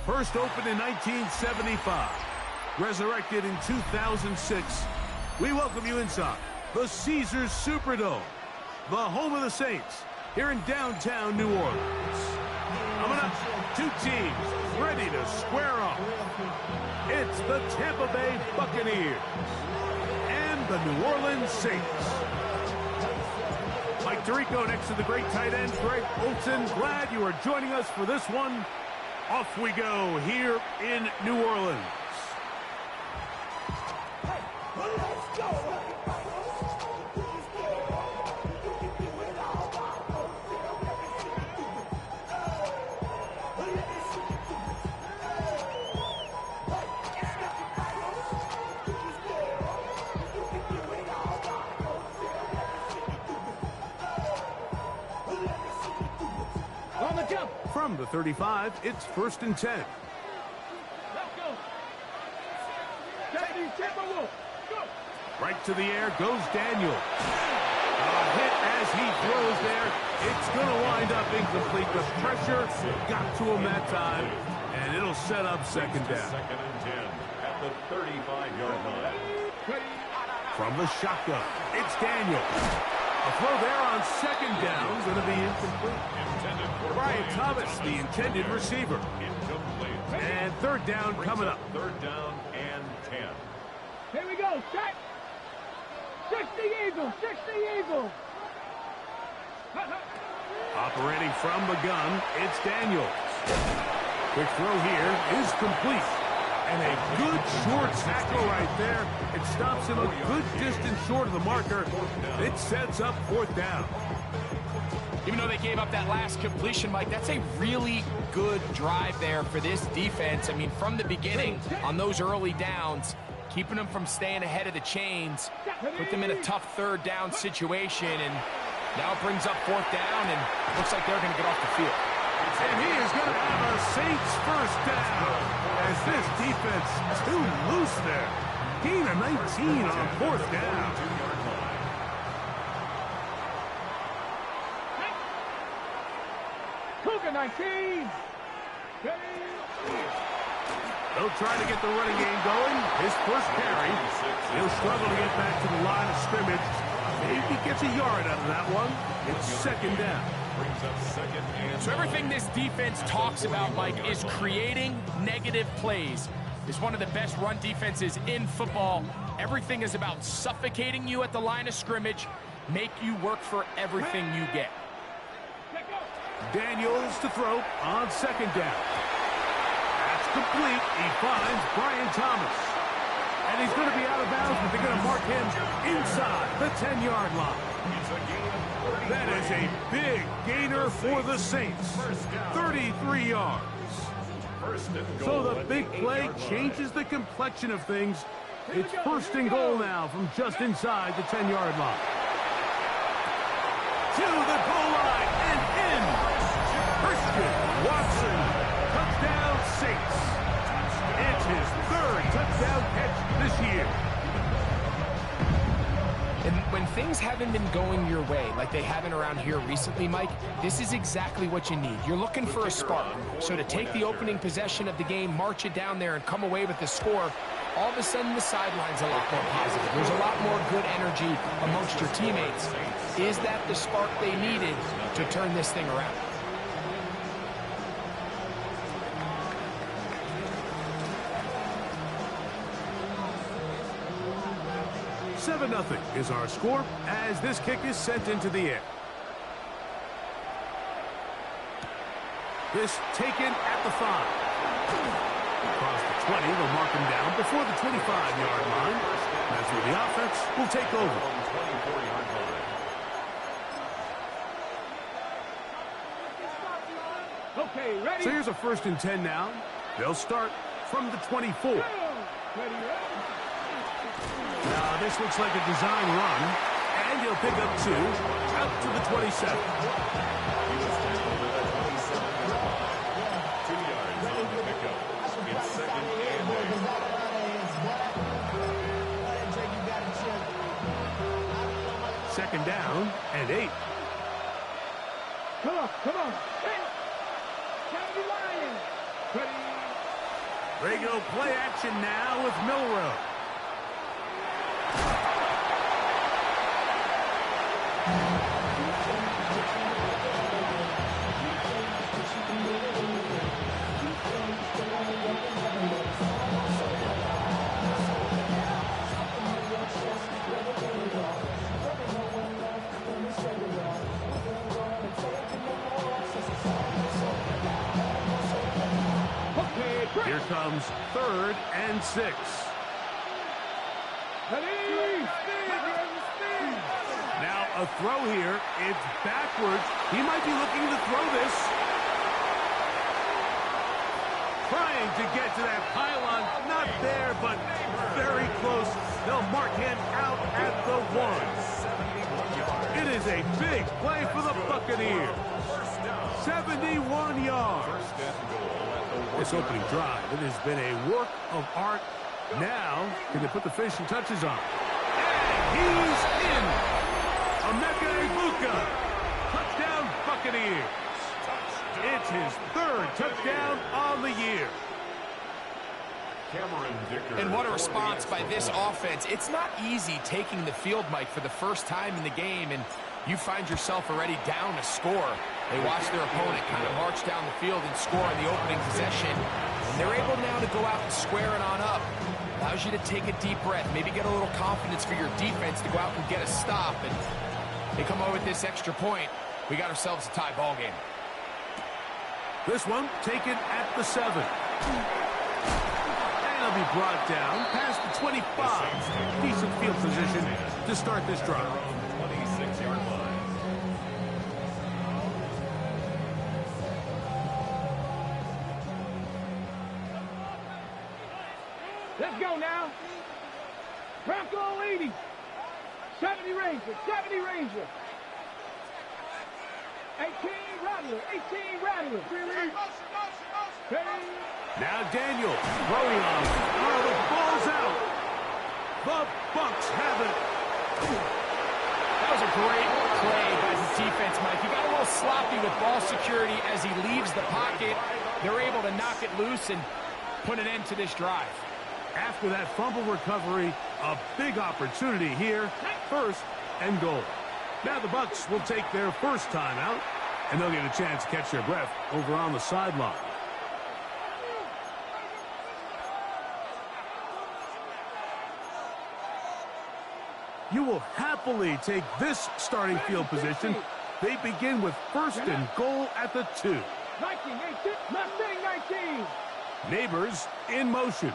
First opened in 1975, resurrected in 2006, we welcome you inside the Caesars Superdome, the home of the Saints, here in downtown New Orleans. Coming up, two teams ready to square off. It's the Tampa Bay Buccaneers and the New Orleans Saints. Mike Tirico next to the great tight end, Greg Olsen. Glad you are joining us for this one. Off we go here in New Orleans. Let's go! From the 35, it's 1st and 10. Right to the air goes Daniel. A hit as he throws there. It's going to wind up incomplete. The pressure got to him that time, and it'll set up second down. 2nd and 10 at the 35-yard line. From the shotgun, it's Daniel. A throw there on second down, going to be incomplete. Brian Thomas, the intended receiver. Incomplete. And third down coming up. 3rd down and 10. Here we go, set. 60 Eagles, 60 Eagles. Operating from the gun, it's Daniels. Quick throw here is complete. And a good short tackle right there. It stops him a good distance short of the marker. It sets up 4th down. Even though they gave up that last completion, Mike, that's a really good drive there for this defense. I mean, from the beginning, on those early downs, keeping them from staying ahead of the chains, put them in a tough 3rd down situation, and now it brings up 4th down, and looks like they're going to get off the field. And he is going to have a Saints 1st down, as this defense too loose there. Gain of 19 on 4th down. Cougar 19. They'll try to get the running game going. His first carry. He'll struggle to get back to the line of scrimmage. Maybe gets a yard out of that one. It's 2nd down. So everything this defense talks about, Mike, is creating negative plays. It's one of the best run defenses in football. Everything is about suffocating you at the line of scrimmage, make you work for everything you get. Daniels to throw on 2nd down. That's complete. He finds Brian Thomas. And he's going to be out of bounds, but they're going to mark him inside the 10-yard line. That is a big gainer for the Saints. 33 yards. So the big play changes the complexion of things. It's 1st and goal now from just inside the 10-yard line. To the goal line and in. Christian Watson. Touchdown Saints. It's his 3rd touchdown catch this year. And when things haven't been going your way, like they haven't around here recently, Mike, this is exactly what you need. You're looking for a spark. So to take the opening possession of the game, march it down there, and come away with the score, all of a sudden the sideline's a lot more positive. There's a lot more good energy amongst your teammates. Is that the spark they needed to turn this thing around? 7-0 is our score as this kick is sent into the air. This taken at the 5. Across the 20, they'll mark him down before the 25-yard line. That's where the offense will take over. Okay, ready? So here's a 1st and 10 now. They'll start from the 24. Now this looks like a design run, and he'll pick up 2 out to the 27. 2 yards on the pickup. It's 2nd and 8. Second down and 8. Come on, come on. Hey, County Lions. Ready? They go play action now with Milroe. Here comes 3rd and 6. Now a throw here. It's backwards. He might be looking to throw this. Trying to get to that pylon. Not there, but very close. They'll mark him out at the 1. It is a big play for the Buccaneers. 71 yards. This opening drive, it has been a work of art. Now, can they put the finishing touches on? And he's in! Emeka Egbuka. Touchdown, Buccaneers. It's his 3rd touchdown on the year. And what a response by this offense. It's not easy taking the field, Mike, for the first time in the game, and you find yourself already down a score. They watch their opponent kind of march down the field and score in the opening possession. And they're able now to go out and square it on up. Allows you to take a deep breath, maybe get a little confidence for your defense to go out and get a stop. And they come over with this extra point. We got ourselves a tie ball game. This one taken at the 7. And he'll be brought down past the 25. Decent field position to start this drive. 26-yard line. Let's go now. Bronco 80. 70 Ranger. 70 Ranger. 18 Rattler. 18 Rattler. Now Daniel throwing on. Oh, the ball's out. The Bucs have it. That was a great play by the defense, Mike. He got a little sloppy with ball security as he leaves the pocket. They're able to knock it loose and put an end to this drive. After that fumble recovery, a big opportunity here. 1st and goal. Now the Bucs will take their first timeout, and they'll get a chance to catch their breath over on the sideline. You will happily take this starting field position. They begin with 1st and goal at the 2. 19, 18, Mustang 19. Neighbors in motion.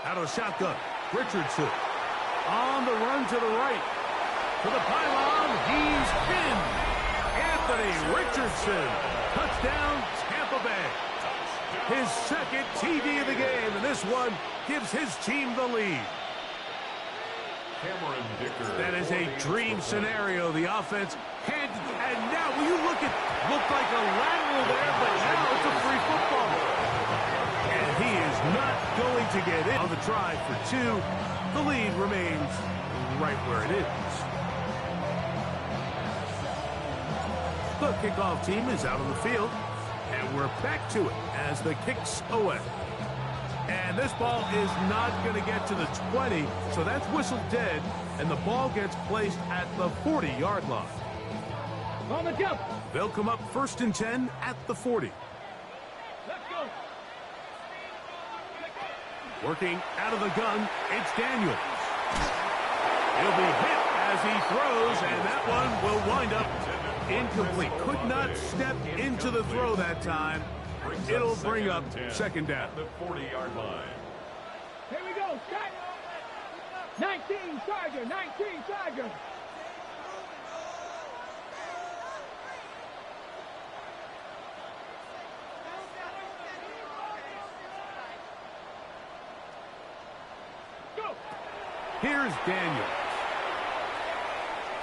Out of the shotgun, Richardson. On the run to the right. To the pylon, he's in. Anthony Richardson. Touchdown, Tampa Bay. His 2nd TD of the game, and this one gives his team the lead. That is a dream scenario. The offense head, and now will you look like a lateral there, but now it's a free football. And he is not going to get in on the try for 2. The lead remains right where it is. The kickoff team is out on the field, and we're back to it as the kicks away. And this ball is not going to get to the 20, so that's whistled dead, and the ball gets placed at the 40-yard line. On the jump. They'll come up 1st and 10 at the 40. Let's go. Working out of the gun, it's Daniels. He'll be hit as he throws, and that one will wind up incomplete. Could not step into the throw that time. It'll bring up 2nd down. The 40-yard line. Here we go. Set. 19 Tiger. 19 Tiger. Go. Here's Daniels.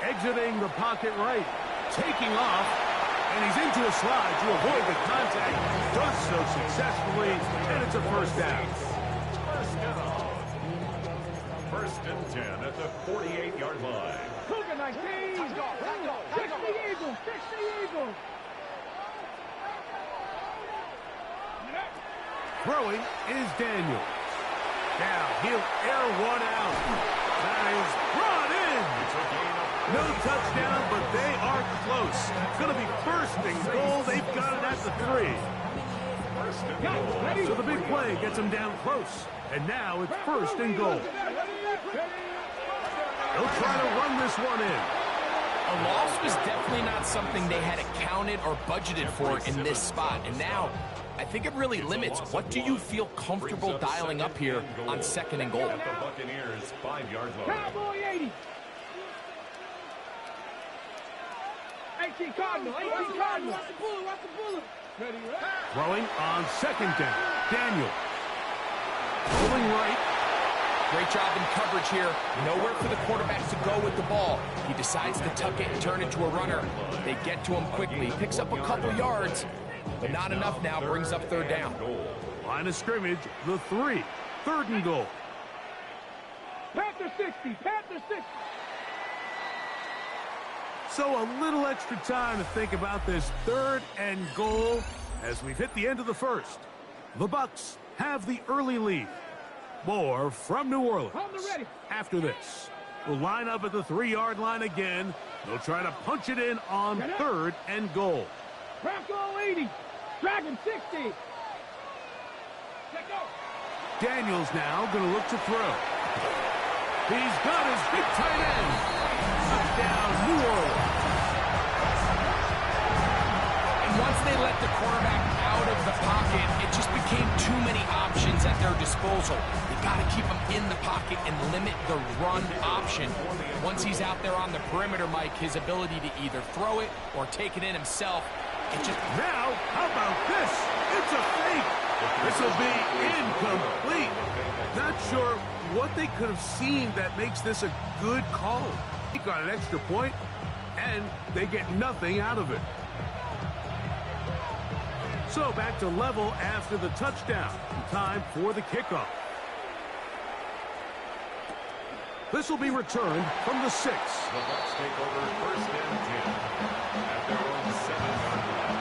Exiting the pocket right. Taking off. And he's into a slide to avoid the contact. Does so successfully, and it's a 1st down. 1st and 10 at the 48-yard line. Cougar 19. Fix the Eagles. Fix the Eagles. Throwing is Daniels. Now he'll air one out. That is brought in. No touchdown, but they are close. It's going to be first and goal. They've got it at the 3. So the big play gets them down close. And now it's first and goal. They'll try to run this one in. A loss was definitely not something they had accounted or budgeted for in this spot. And now, I think it really limits what do you feel comfortable dialing up here on second and goal. At the Buccaneers, 5-yard line. Cowboy 80. 18 Cardinal. 18 Cardinal. Watch the bullet. Watch the bullet. Ready, right? Throwing on second down. Daniel. Pulling right. Great job in coverage here. Nowhere for the quarterback to go with the ball. He decides to tuck it and turn it to a runner. They get to him quickly. Picks up a couple yards, but not enough now. Brings up third down. Line of scrimmage, the 3. Third and goal. Panther 60. Panther 60. So a little extra time to think about this third and goal as we've hit the end of the first. The Bucs have the early lead. More from New Orleans after this. We'll line up at the 3-yard line again. They'll try to punch it in on third and goal. Bronco 80. Dragon 60. Let go. Daniels now going to look to throw. He's got his big tight end. Touchdown, New Orleans. And once they let the quarterback out of the pocket, it just became too many options at their disposal. You got to keep him in the pocket and limit the run option. Once he's out there on the perimeter, Mike, his ability to either throw it or take it in himself, it just... Now, how about this? It's a fake. This will be incomplete. Not sure what they could have seen that makes this a good call. He got an extra point, and they get nothing out of it. So back to level after the touchdown. Time for the kickoff. This will be returned from the 6. The Bucs take over first and 10 at their own 7-yard line.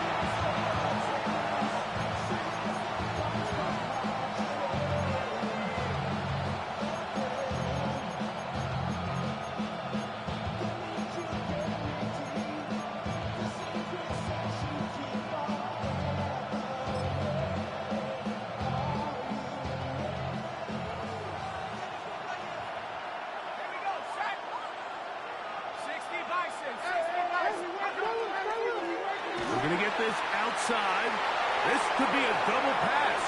We're going to get this outside. This could be a double pass.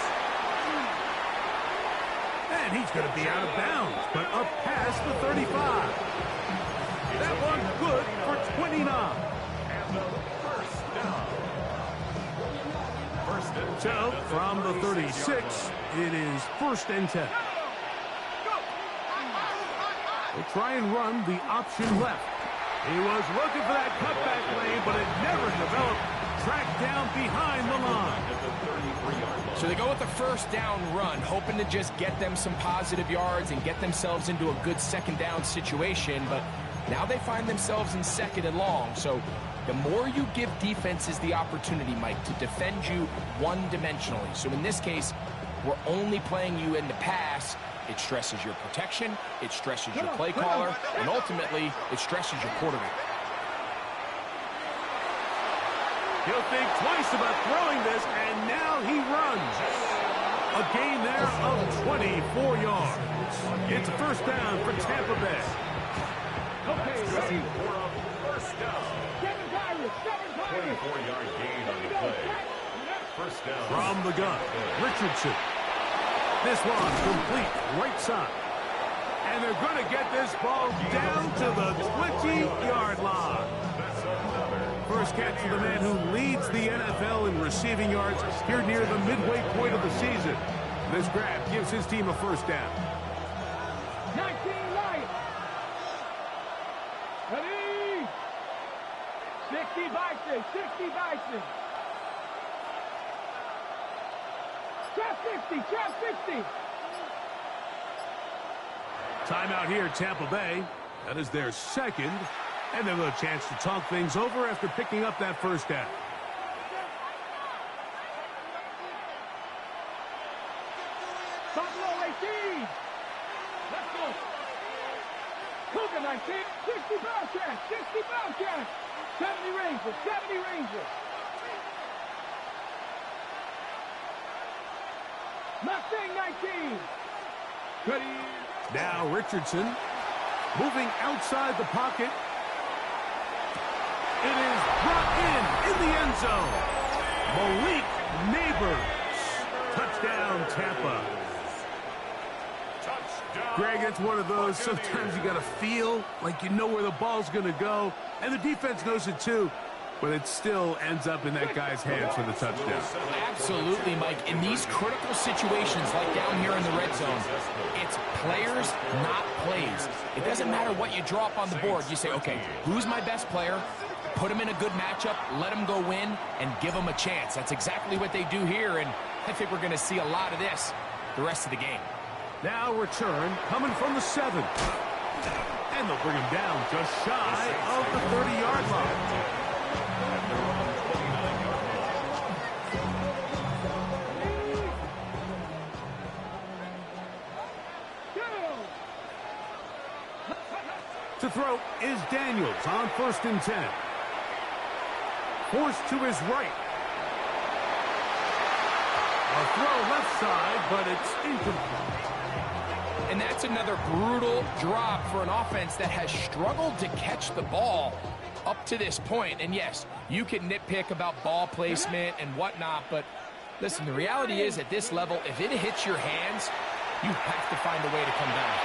And he's going to be out of bounds, but up past the 35. That one good for 29. And the first down. First and 10. So from the 36, it is first and 10. They'll try and run the option left. He was looking for that cutback lane, but it never developed. Tracked down behind the line. So they go with the first down run, hoping to just get them some positive yards and get themselves into a good second down situation, but now they find themselves in second and long. So the more you give defenses the opportunity, Mike, to defend you one-dimensionally. So in this case, we're only playing you in the pass. It stresses your protection, it stresses your play caller, and ultimately, it stresses your quarterback. He'll think twice about throwing this, and now he runs. A gain there of 24 yards. It's a first down for Tampa Bay. Okay, ready. For a first down. 24-yard gain on the play. First down. From the gun, Richardson. This one complete right side. And they're going to get this ball down to the 20-yard line. First catch for the man who leads the NFL in receiving yards here near the midway point of the season. This grab gives his team a first down. 19 Lions. Ready. 60 Bison. 60 Bison. Trap 60. Trap 60. Timeout here, Tampa Bay. That is their second. And they'll have a chance to talk things over after picking up that first down. 19. Let's go. Cougar 19. 60 Bobcats. 60 Bobcats. 70 Rangers. 70 Rangers. Mustang 19. Ready. Now Richardson moving outside the pocket. It is brought in the end zone. Malik Neighbors. Touchdown, Tampa. Touchdown. Greg, it's one of those, sometimes you got to feel like you know where the ball's going to go, and the defense knows it too, but it still ends up in that guy's hands for the touchdown. Absolutely, Mike. In these critical situations, like down here in the red zone, it's players, not plays. It doesn't matter what you drop on the board. You say, okay, who's my best player? Put him in a good matchup, let him go win, and give him a chance. That's exactly what they do here, and I think we're going to see a lot of this the rest of the game. Now return coming from the 7. And they'll bring him down just shy of the 30-yard line. To throw is Daniels on 1st and 10. Forced to his right. A throw left side, but it's incomplete. And that's another brutal drop for an offense that has struggled to catch the ball up to this point. And yes, you can nitpick about ball placement and whatnot, but listen, the reality is at this level, if it hits your hands, you have to find a way to come down.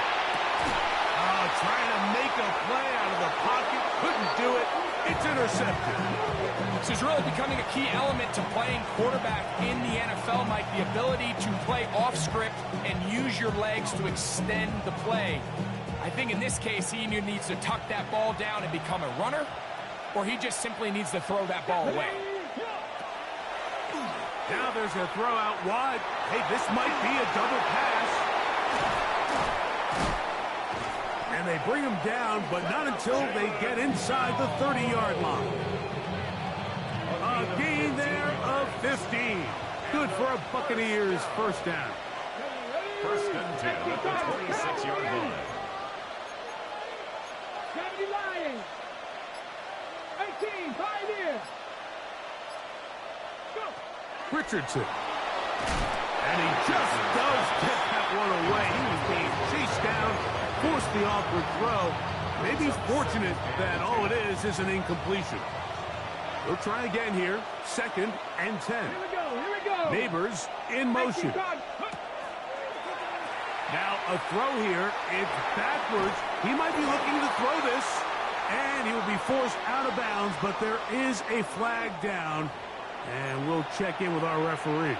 Oh, trying to make a play out of the pocket. Couldn't do it. It's intercepted. This is really becoming a key element to playing quarterback in the NFL, Mike, the ability to play off script and use your legs to extend the play. I think in this case, he either needs to tuck that ball down and become a runner, or he just simply needs to throw that ball away. Now there's a throw out wide. Hey, this might be a double pass. And they bring him down, but not until they get inside the 30-yard line. A gain there of 15. Good for a Buccaneers first down. 1st and 10 at the 26-yard line. 70 Lions. 18 Pioneers. Go. Richardson. And he just does get that one away. He was being chased down, forced the awkward throw. Maybe he's fortunate that all it is an incompletion. We'll try again here. 2nd and 10. Here we go. Here we go. Neighbors in motion. Now a throw here. It's backwards. He might be looking to throw this, and he will be forced out of bounds, but there is a flag down, and we'll check in with our referee.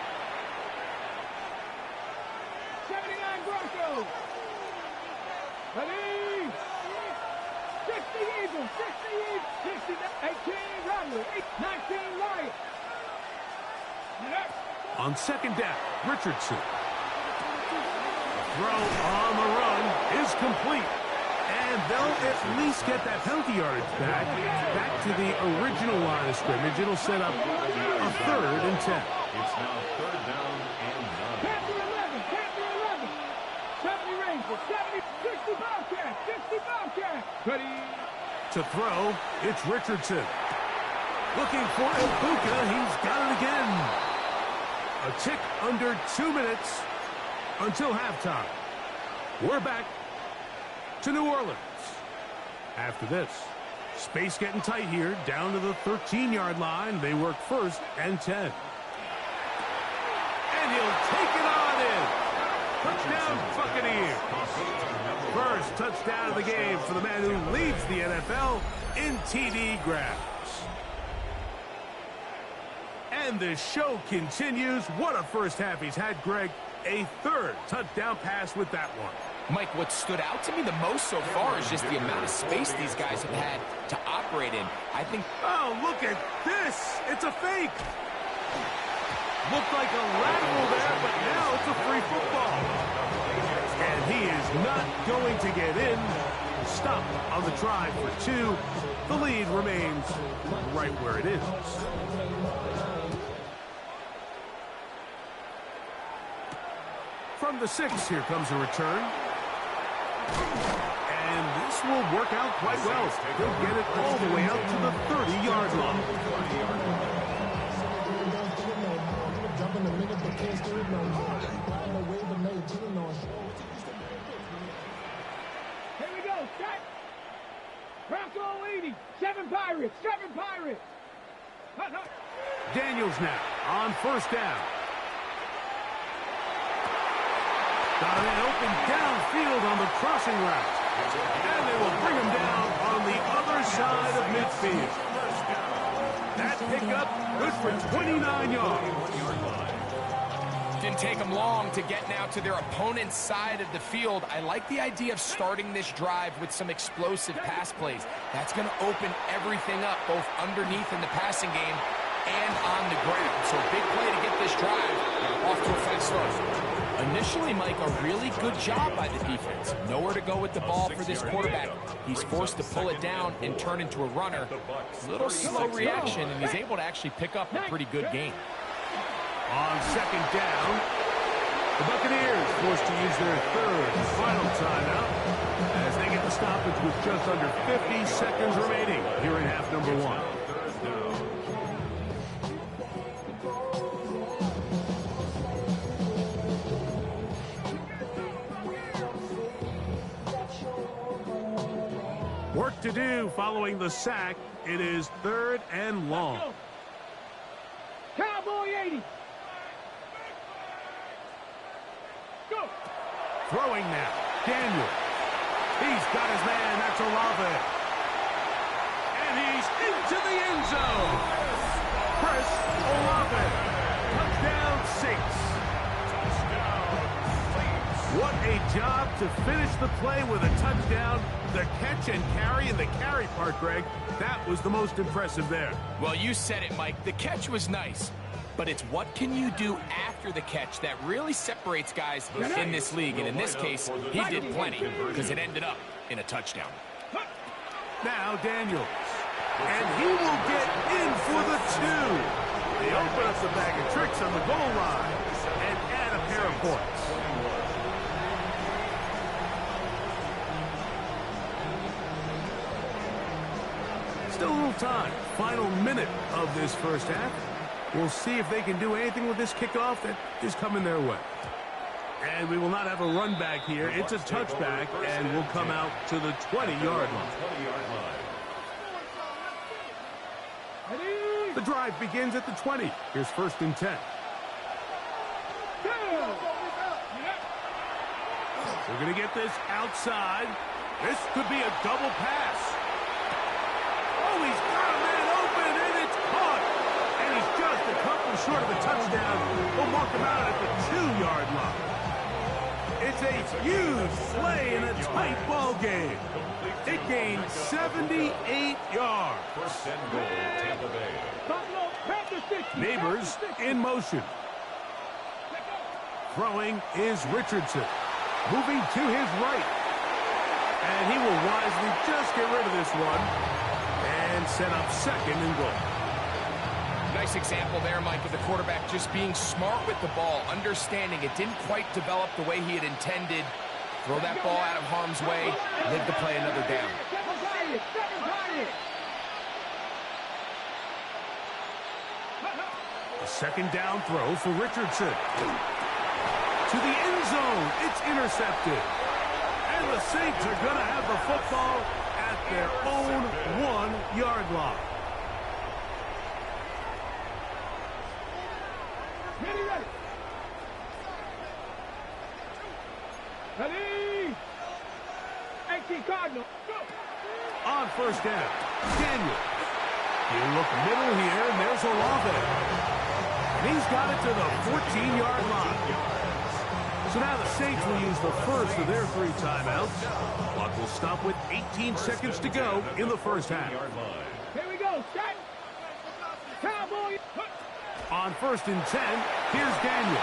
79 Broncos. Ready. 60 Eagles. 60 Eagles. 60, 18 Rattlers. 19 Lions. On 2nd down, Richardson. Throw on the run is complete. And they'll at least get that penalty yardage back to the original line of scrimmage. It'll set up a 3rd and 10. It's now 3rd down and 9. Panther 11. Panther 11. 70 Rangers. 70. 60 Bobcats. 60 Bobcats. Ready. To throw, it's Richardson. Looking for Ibuka. He's got it again. A tick under 2 minutes until halftime. We're back to New Orleans. After this, space getting tight here, down to the 13-yard line. They work 1st and 10. And he'll take it on in. Touchdown, Buccaneers. First touchdown of the game for the man who leads the NFL in TD grabs. And the show continues. What a first half he's had, Greg. A 3rd touchdown pass with that one. Mike, what stood out to me the most so far is just the amount of space these guys have had to operate in. I think... Oh, look at this. It's a fake. Looked like a lateral there, but now it's a free football. And he is not going to get in. Stop on the try for 2. The lead remains right where it is. From the 6, here comes a return. And this will work out quite well. He'll get it all the way out to the 30-yard line. Here we go, set. Bronco 80, 7 Pirates, 7 Pirates. Daniels now on first down. Got a man open downfield on the crossing route. And they will bring him down on the other side of midfield. That pickup good for 29 yards. Didn't take them long to get now to their opponent's side of the field. I like the idea of starting this drive with some explosive pass plays. That's going to open everything up, both underneath in the passing game and on the ground. So a big play to get this drive off to a fast start. Initially, Mike, a really good job by the defense. Nowhere to go with the ball for this quarterback. He's forced to pull it down and turn into a runner. Little slow reaction, and he's able to actually pick up a pretty good gain. On second down, the Buccaneers forced to use their third and final timeout as they get the stoppage with just under 50 seconds remaining here in half number 1. Work to do following the sack. It is 3rd and long. Cowboy 80. Go. Throwing now. Daniel. He's got his man. That's Olave. And he's into the end zone. Chris Olave. Touchdown Saints. What a job to finish the play with a touchdown. The catch and carry, and the carry part, Greg, that was the most impressive there. Well, you said it, Mike. The catch was nice, but it's what can you do after the catch that really separates guys in this league. And in this case, he did plenty because it ended up in a touchdown. Now Daniels. And he will get in for the 2. They open up the bag of tricks on the goal line and add a pair of points. Still a little time. Final minute of this first half. We'll see if they can do anything with this kickoff that is coming their way. And we will not have a run back here. It's a touchback, and we'll come out to the 20-yard line. The drive begins at the 20. Here's 1st and 10. We're going to get this outside. This could be a double pass. Oh, he's got a man open, and it's caught. And he's just a couple short of a touchdown. We'll mark him out at the 2-yard line. It's a huge play in a tight ball game. It gained 78 yards. Neighbors in motion. Throwing is Richardson. Moving to his right. And he will wisely just get rid of this one and set up 2nd and goal. Nice example there, Mike, of the quarterback just being smart with the ball, understanding it didn't quite develop the way he had intended. Throw that ball out of harm's way, live to play another down. A 2nd down throw for Richardson. To the end zone, it's intercepted. And the Saints are going to have the football at their own 1-yard line. Ready? 18 Cardinal. On first down, Daniel. You look middle here, and there's Olave. And he's got it to the 14-yard line. So now the Saints will use the first of their 3 timeouts. Clock will stop with 18 seconds to go in the first half. Here we go, set. Cowboy. On 1st and 10, here's Daniel.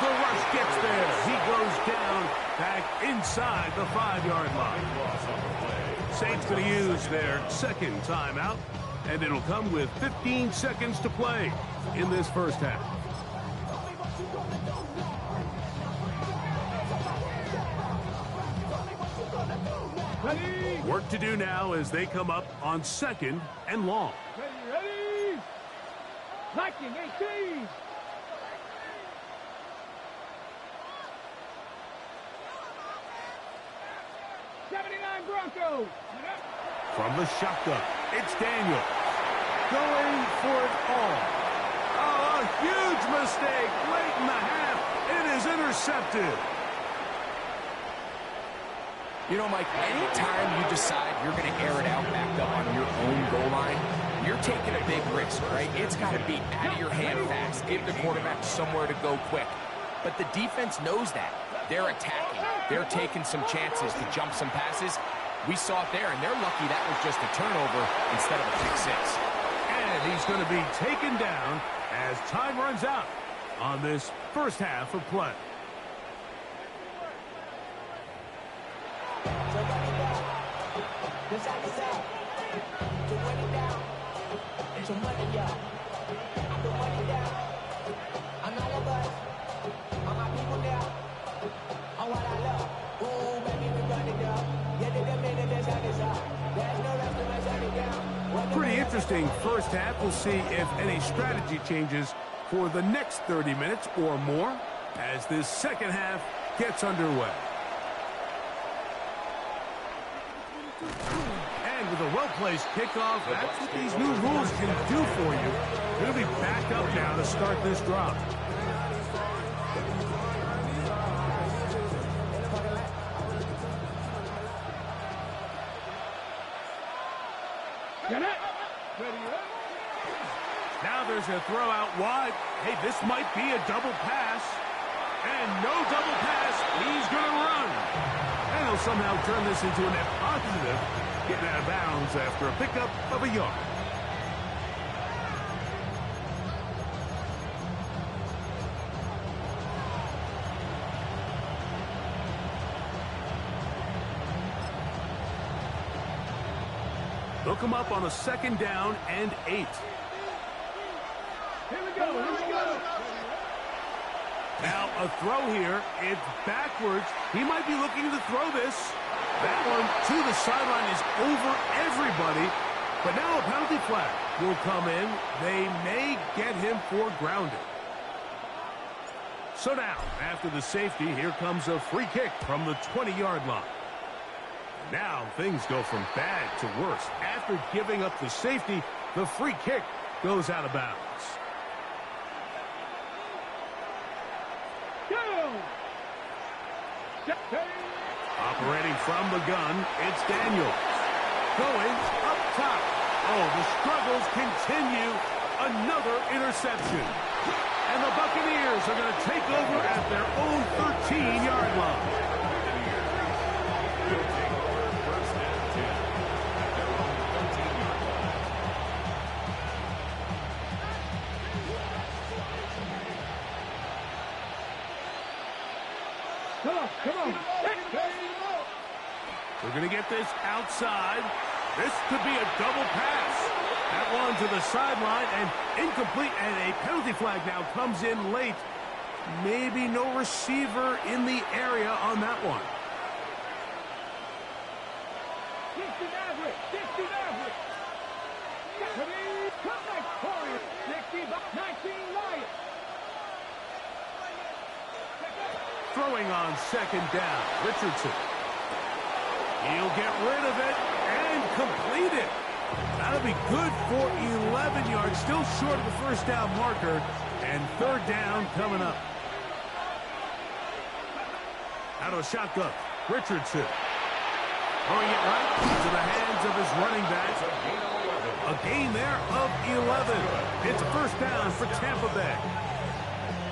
The rush gets there. He goes down back inside the 5-yard line. Saints going to use their 2nd timeout, and it'll come with 15 seconds to play in this first half. Ready? Work to do now as they come up on 2nd and long. Ready? 19-18. Broncos. From the shotgun, it's Daniel. Going for it all. Oh, a huge mistake late in the half. It is intercepted. You know, Mike, anytime you decide you're going to air it out back up on your own goal line, you're taking a big risk, right? It's got to be out of your hand fast. Give the quarterback somewhere to go quick. But the defense knows that. They're attacking. They're taking some chances to jump some passes. We saw it there, and they're lucky that was just a turnover instead of a pick six. And he's going to be taken down as time runs out on this first half of play. Pretty interesting first half. We'll see if any strategy changes for the next 30 minutes or more as this second half gets underway. And with a well-placed kickoff, that's what these new rules can do for you. They're going to be back up now to start this drive. Now there's a throw out wide. Hey, this might be a double pass. And no double pass. He's going to run. And he'll somehow turn this into a net positive, getting out of bounds after a pickup of a yard. They'll come up on a 2nd down and 8. Here we go. Now a throw here. It's backwards. He might be looking to throw this. That one to the sideline is over everybody. But now a penalty flag will come in. They may get him for grounding. So now, after the safety, here comes a free kick from the 20-yard line. Now things go from bad to worse. After giving up the safety, the free kick goes out of bounds. Operating from the gun, it's Daniels. Going up top. Oh, the struggles continue. Another interception. And the Buccaneers are going to take over at their own 13-yard line. Come on. We're going to get this outside. This could be a double pass. That one to the sideline and incomplete, and a penalty flag now comes in late. Maybe no receiver in the area on that one. 60 Maverick. Come back for you. 19 Lions. Throwing on 2nd down, Richardson. He'll get rid of it and complete it. That'll be good for 11 yards. Still short of the first down marker. And 3rd down coming up. Out of a shotgun, Richardson. Throwing it right into the hands of his running back. A gain there of 11. It's a first down for Tampa Bay.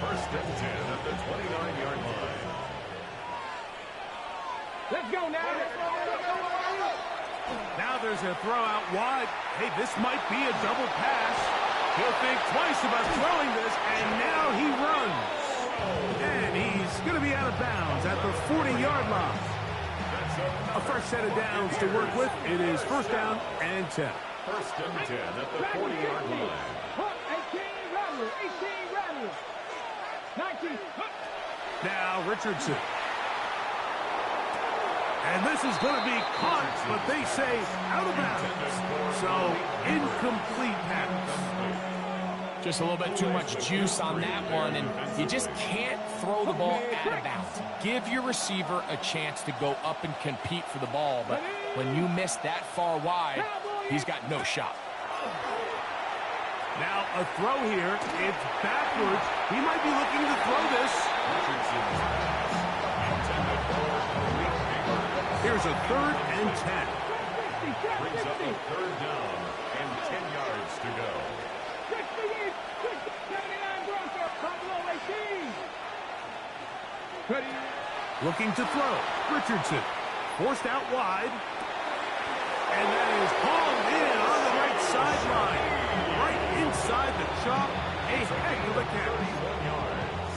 1st and 10 at the 29-yard line. Let's go now. Now there's a throw out wide. Hey, this might be a double pass. He'll think twice about throwing this, and now he runs. And he's going to be out of bounds at the 40-yard line. A fresh set of downs to work with. It is 1st down and 10. 1st and 10 at the 40-yard line. 18 Rattlers. 19. Now Richardson. And this is going to be caught, but they say out of bounds. So, incomplete pass. Just a little bit too much juice on that one, and you just can't throw the ball out of bounds. Give your receiver a chance to go up and compete for the ball, but when you miss that far wide, he's got no shot. Now a throw here. It's backwards. He might be looking to throw this. Here's a 3rd and 10. Brings up a 3rd down and 10 yards to go. 79 Broncos, Buffalo 18. Looking to throw. Richardson forced out wide. And that is hauled in on the right sideline. Right inside the chalk. A heck of a catch.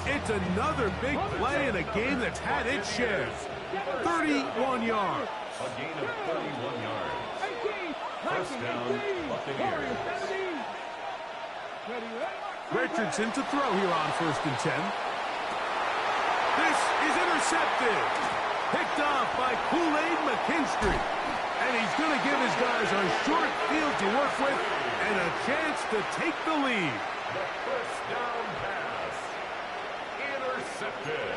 It's another big play in a game that's had its share. 31 yards. A gain of 31 yards. 18. First down, Buccaneers. Richardson to throw here on 1st and 10. This is intercepted. Picked off by Kool-Aid McKinstry. And he's going to give his guys a short field to work with and a chance to take the lead. The first down pass. Intercepted.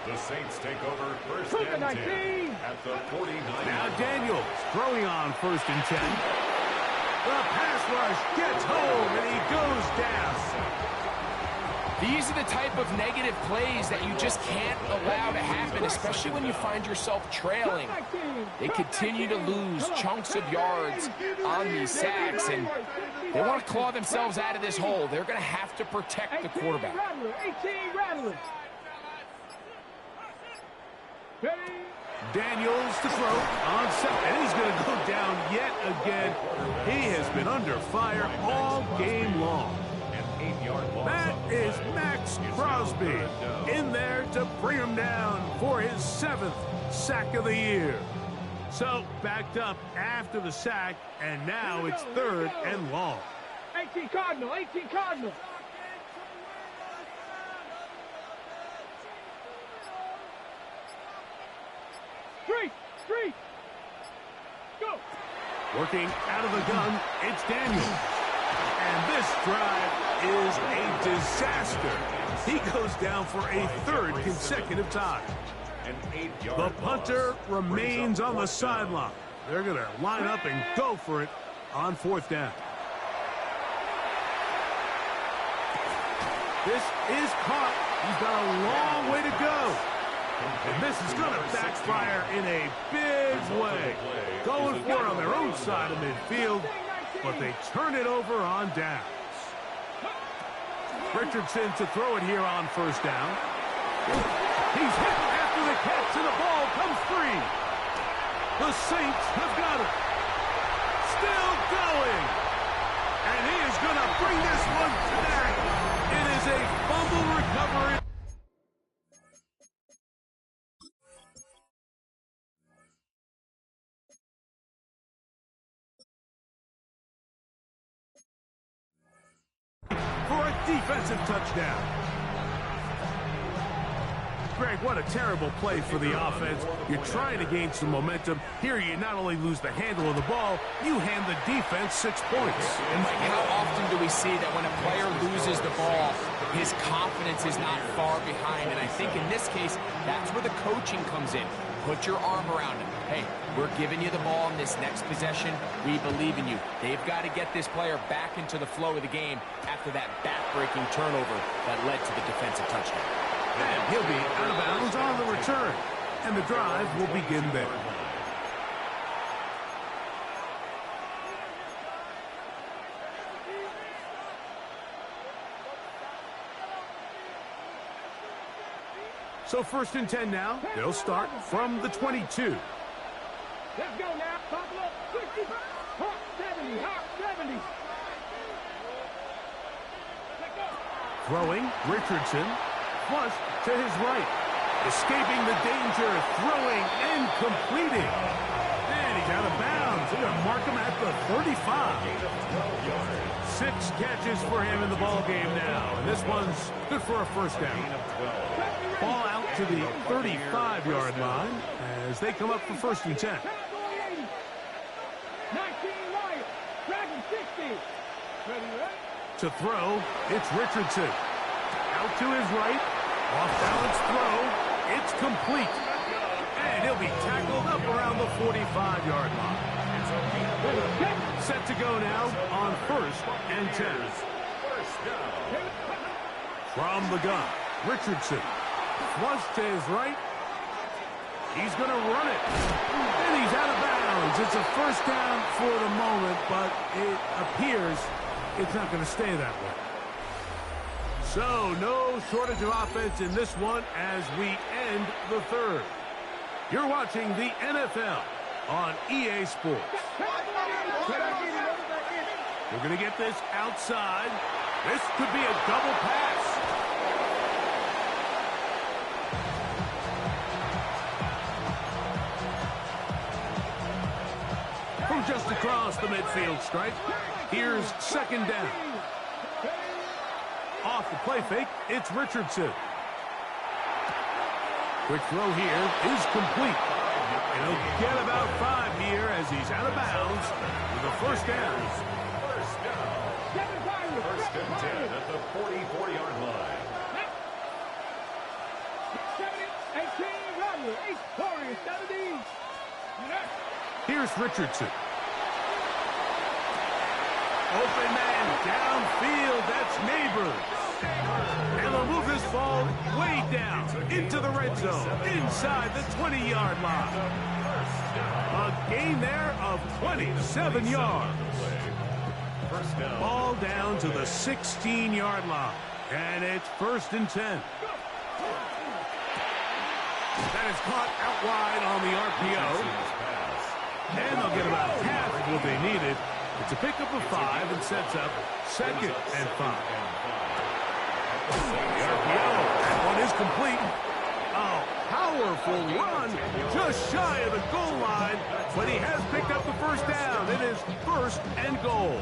The Saints take over 1st and 10 at the 49. Now Daniels throwing on 1st and 10. The pass rush gets home and he goes down. These are the type of negative plays that you just can't allow to happen, especially when you find yourself trailing. They continue to lose chunks of yards on these sacks, and they want to claw themselves out of this hole. They're going to have to protect the quarterback. 18 Rattler. Daniels to throw on 2nd, and he's going to go down yet again. He has been under fire all game long. That is Max Crosby in there to bring him down for his 7th sack of the year. So backed up after the sack, and now it's 3rd and long. 18 Cardinal, 18 Cardinal. Three. Go. Working out of the gun, it's Daniels. And this drive is a disaster. He goes down for a 3rd consecutive time. The punter remains on the sideline. They're going to line up and go for it on 4th down. This is caught. He's got a long way to go. And this is going to backfire in a big way. Going for it on their own side of midfield, but they turn it over on downs. Richardson to throw it here on 1st down. He's hit after the catch, and the ball comes free. The Saints have got it. Still going. And he is going to bring this one back. It is a fumble recovery. For a defensive touchdown. Greg, what a terrible play for the offense. You're trying to gain some momentum. Here you not only lose the handle of the ball, you hand the defense 6 points. And Mike, how often do we see that when a player loses the ball, his confidence is not far behind? And I think in this case, that's where the coaching comes in. Put your arm around him. Hey, we're giving you the ball in this next possession. We believe in you. They've got to get this player back into the flow of the game after that back-breaking turnover that led to the defensive touchdown. And he'll be out of bounds on the return. And the drive will begin there. So 1st and 10 now. They'll start from the 22. Let's go now. Buffalo 60. Hawk 70. Hawk 70. Let's go. Throwing, Richardson. Flush to his right. Escaping the danger. Throwing and completing. And he's out of bounds. They're going to mark him at the 35. 6 catches for him in the ball game now. And This one's good for a first down. Ball out to the 35-yard line as they come up for 1st and 10. 19 Lions. Dragon 60. Ready, ready? To throw, it's Richardson. Out to his right. Off-balance throw. It's complete. And he'll be tackled up around the 45-yard line. Set to go now on 1st and 10. From the gun, Richardson. Flush to his right. He's going to run it. And he's out of bounds. It's a first down for the moment, but it appears it's not going to stay that way. So, no shortage of offense in this one as we end the 3rd. You're watching the NFL on EA Sports. We're going to get this outside. This could be a double pass. From just across the midfield stripe, here's 2nd down. Off the play fake, it's Richardson. Quick throw here is complete. And he'll get about 5 here as he's out of bounds with a first down. First and 10 at the 40-yard line. 18 Rodley. 8 Warriors. 17. Here's Richardson. Open man downfield. That's Neighbors. And they'll move this ball way down into the red zone, inside the 20-yard line. A gain there of 27 yards. Ball down to the 16-yard line. And it's 1st and 10. That is caught out wide on the RPO. And they'll get about half of what they needed. It's a pickup of 5 and sets up 2nd and 5. The RPO, that one is complete. A powerful run just shy of the goal line, but he has picked up the first down. It is 1st and goal.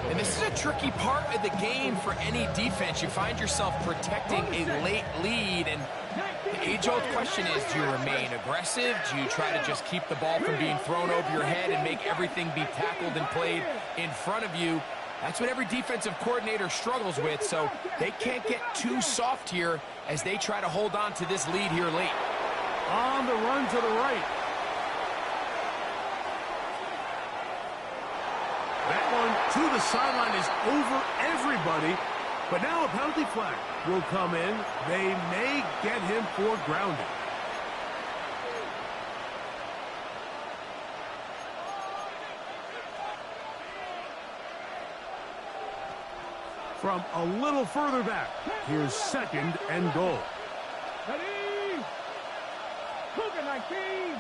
And this is a tricky part of the game for any defense. You find yourself protecting a late lead, and the age-old question is, do you remain aggressive? Do you try to just keep the ball from being thrown over your head and make everything be tackled and played in front of you? That's what every defensive coordinator struggles with, so they can't get too soft here as they try to hold on to this lead here late. On the run to the right. That one to the sideline is over everybody, but now a penalty flag will come in. They may get him for grounding. From a little further back, here's 2nd and goal. Ready? Cougar 19.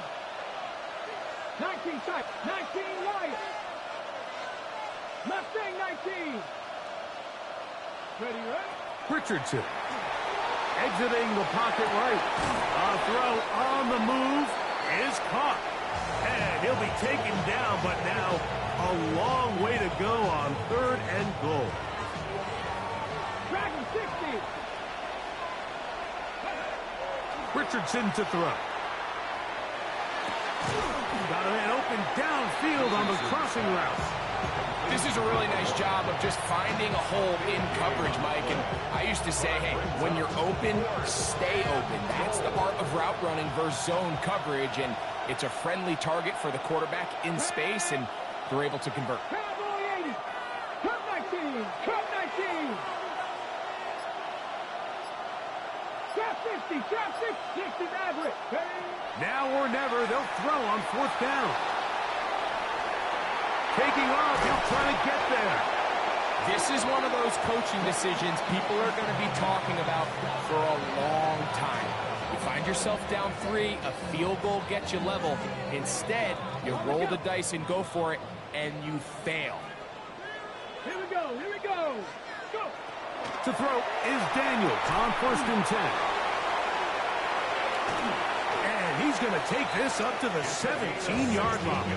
19 side. 19 Lions. Mustang 19. Ready, ready? Richardson exiting the pocket right. A throw on the move is caught. And he'll be taken down, but now a long way to go on 3rd and goal. Dragon 60. Richardson to throw. Got a man open downfield on the crossing route. This is a really nice job of just finding a hole in coverage, Mike. And I used to say, hey, when you're open, stay open. That's the art of route running versus zone coverage. And it's a friendly target for the quarterback in space, and they're able to convert. Cowboy 80. Cup 19. Cup 19. Trap 50. Trap 6. 60 Maverick. Now or never, they'll throw on 4th down. Taking off, he'll try to get there. This is one of those coaching decisions people are going to be talking about for a long time. You find yourself down 3, a field goal gets you level. Instead, you roll the dice and go for it, and you fail. Here we go. Here we go. Go. To throw is Daniels on 1st and 10. And he's going to take this up to the 17-yard line.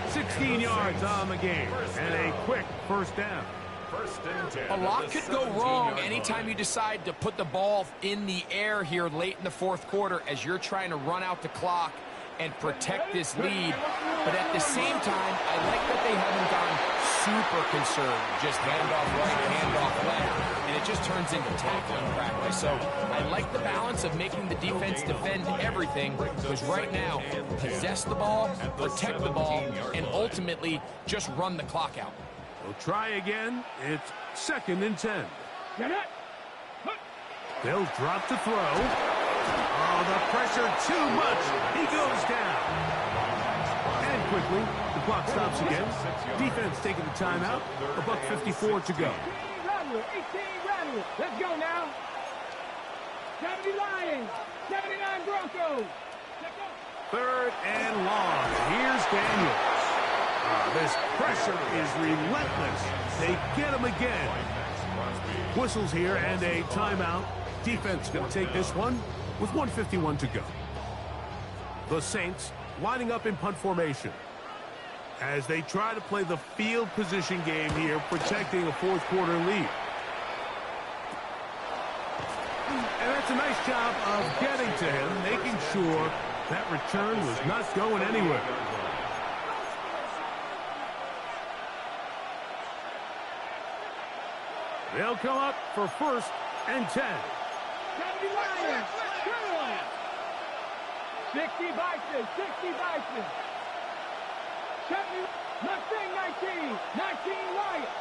16 yards on the game, and a quick first down. First and 10. A lot could go wrong anytime you decide to put the ball in the air here late in the fourth quarter as you're trying to run out the clock and protect this lead. But at the same time, I like that they haven't gone super conservative. Just handoff right, handoff left, and it just turns into tackling practice. So I like the balance of making the defense defend everything, because right now, possess the ball, protect the ball, and ultimately just run the clock out. They'll try again. It's 2nd and 10. Get it. They'll drop to throw. Oh, the pressure too much. He goes down. And quickly, the clock stops again. Defense taking the timeout. $1:54 to go. 18 Rattle, 18 Rattle. Let's go now. 70 Lions, 79 Broncos. Let's go. 3rd and long. Here's Daniels. This pressure is relentless. They get him again. Whistles here and a timeout. Defense going to take this one with 1:51 to go. The Saints lining up in punt formation as they try to play the field position game here, protecting a fourth quarter lead. And that's a nice job of getting to him, making sure that return was not going anywhere. They'll come up for 1st and 10. 70 Lions, good. 60 Bison, 60 Bison. 70, Mustang 19, 19 Lions.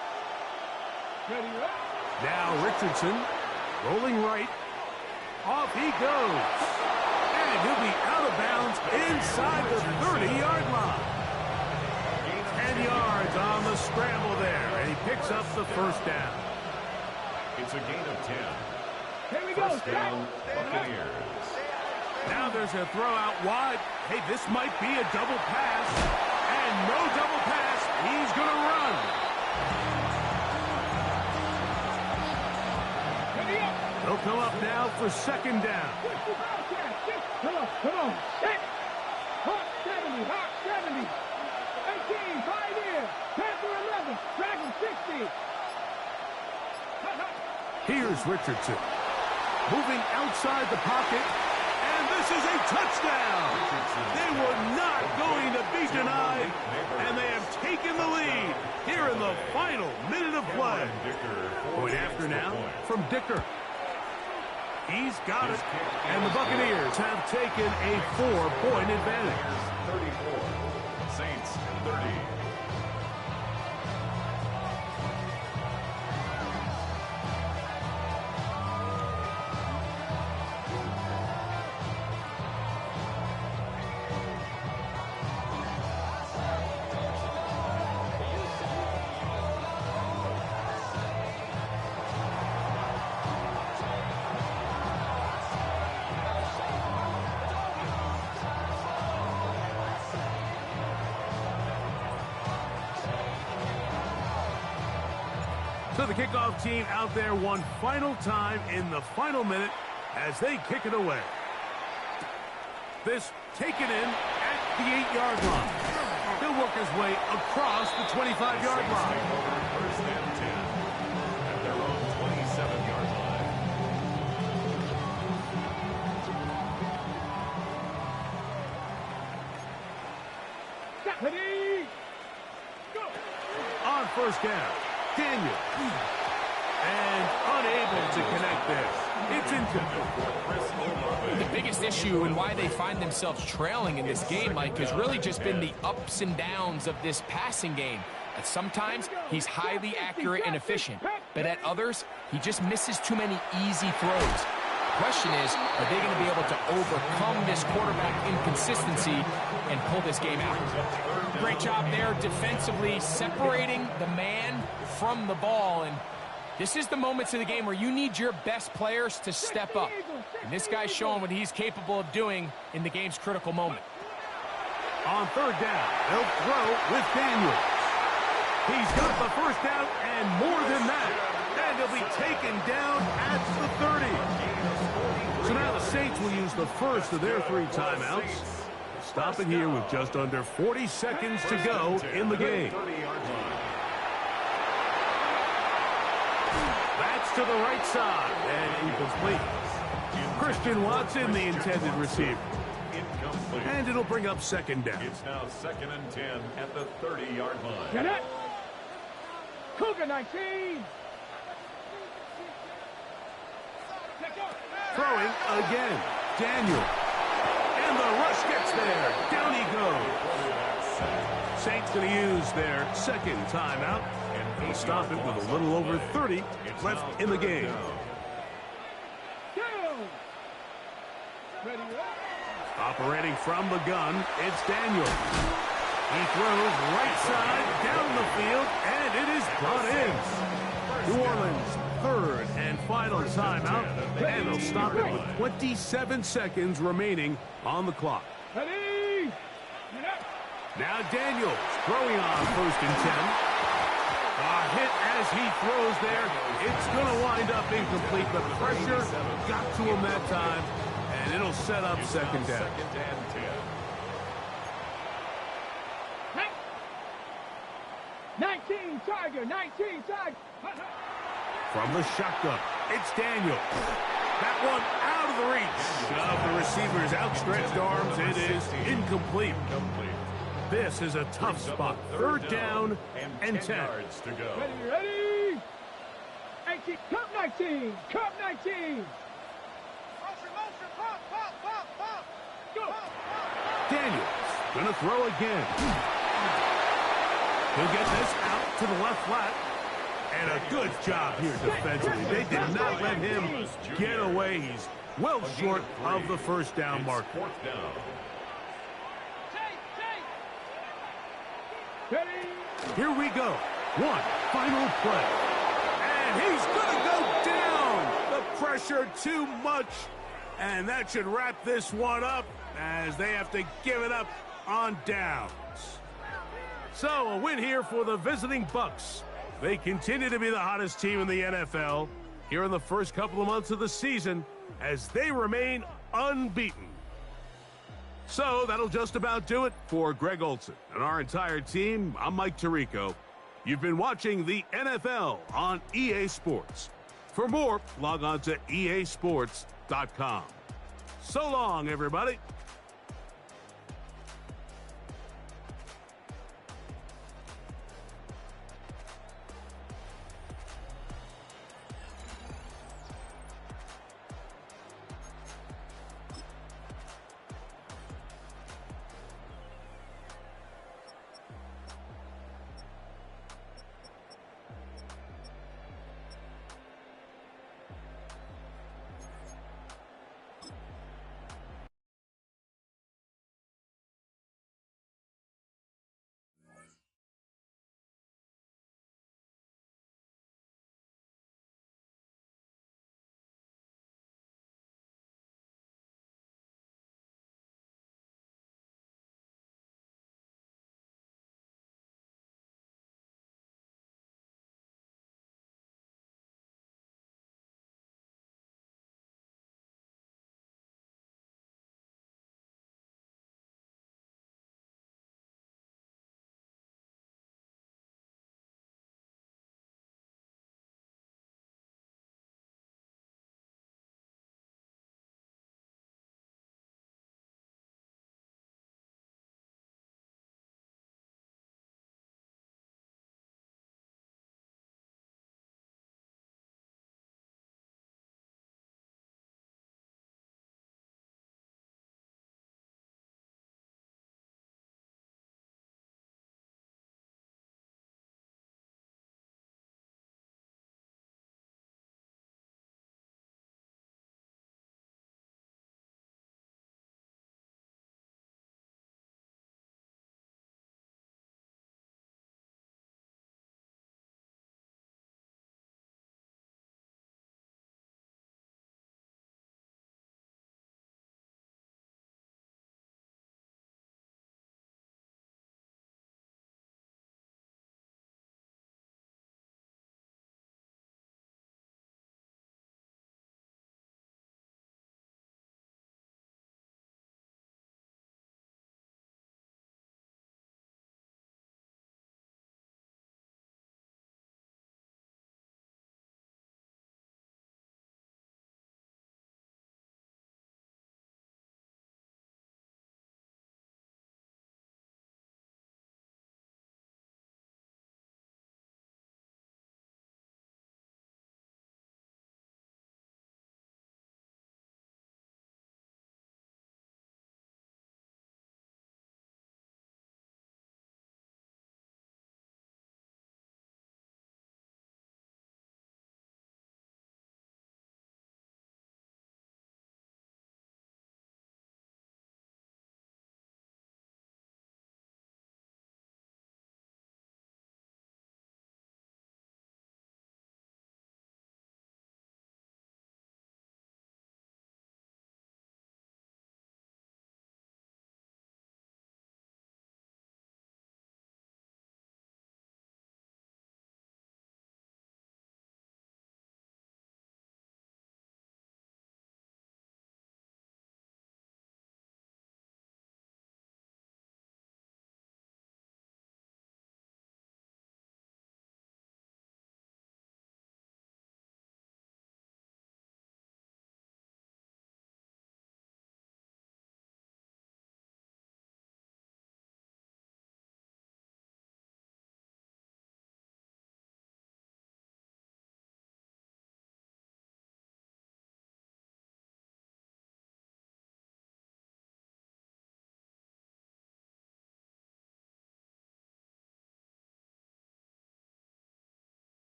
Ready, right? Now Richardson, rolling right. Off he goes. And he'll be out of bounds inside the 30-yard line. 10 yards on the scramble there, and he picks up the 1st down. It's a gain of 10. Here we go. First down, Buccaneers. Now there's a throw out wide. Hey, this might be a double pass. And no double pass. He's going to run. They'll come up now for 2nd down. Come on, come on. Hawk 70, Hawk 70. 18, Pioneer. Panther 11, Dragon 60. Here's Richardson. Moving outside the pocket. And this is a touchdown. They were not going to be denied. And they have taken the lead here in the final minute of play. Point after now from Dicker. He's got it. And the Buccaneers have taken a 4-point advantage. 34. Saints 30. So the kickoff team out there one final time in the final minute as they kick it away. This taken in at the 8-yard line. He'll work his way across the 25-yard line. First and 10 at their own 27-yard line. Ready, go. On 1st down, Daniel. And unable to connect there. It's incomplete. The biggest issue and why they find themselves trailing in this game, Mike, has really just been the ups and downs of this passing game. At sometimes, he's highly accurate and efficient, but at others, he just misses too many easy throws. The question is, are they going to be able to overcome this quarterback inconsistency and pull this game out? Great job there defensively, separating the man from the ball, and this is the moments of the game where you need your best players to step up. And this guy's showing what he's capable of doing in the game's critical moment. On 3rd down, they'll throw with Daniels. He's got the 1st down and more than that. And he'll be taken down at the 30. So now the Saints will use the first of their 3 timeouts. Stopping here with just under 40 seconds to go in the game. to the right side and incomplete. Christian Watson, the intended receiver. Incomplete. And it'll bring up second down. It's now 2nd and 10 at the 30-yard line. Get it. Cougar 19. Throwing again. Daniel. And the rush gets there. Down he goes. Saints going to use their second timeout. And stop it with a little over 30 left in the game. Operating from the gun, it's Daniel. He throws right side down the field, and it is brought in. New Orleans' third and final timeout, and they'll stop it with 27 seconds remaining on the clock. Ready. Now Daniels throwing on 1st and 10. A hit as he throws there. It's going to wind up incomplete, but pressure got to him that time, and it'll set up second down. 2nd and 10. 19 Tiger, 19 Tiger. From the shotgun, it's Daniel. That one out of the reach of the receiver's outstretched arms. It is incomplete. This is a tough spot. 3rd down and 10. Yards to go. Ready. 18, Cup 19, Cup 19. Go. Daniels gonna throw again. He'll get this out to the left flat. And a good job here defensively. They did not let him get away. He's well short of the first down mark. 4th down. Ready. Here we go. One final play. And he's going to go down. The pressure too much. And that should wrap this one up as they have to give it up on downs. So a win here for the visiting Bucks. They continue to be the hottest team in the NFL here in the first couple of months of the season as they remain unbeaten. So that'll just about do it for Greg Olsen and our entire team. I'm Mike Tirico. You've been watching the NFL on EA Sports. For more, log on to easports.com. So long, everybody.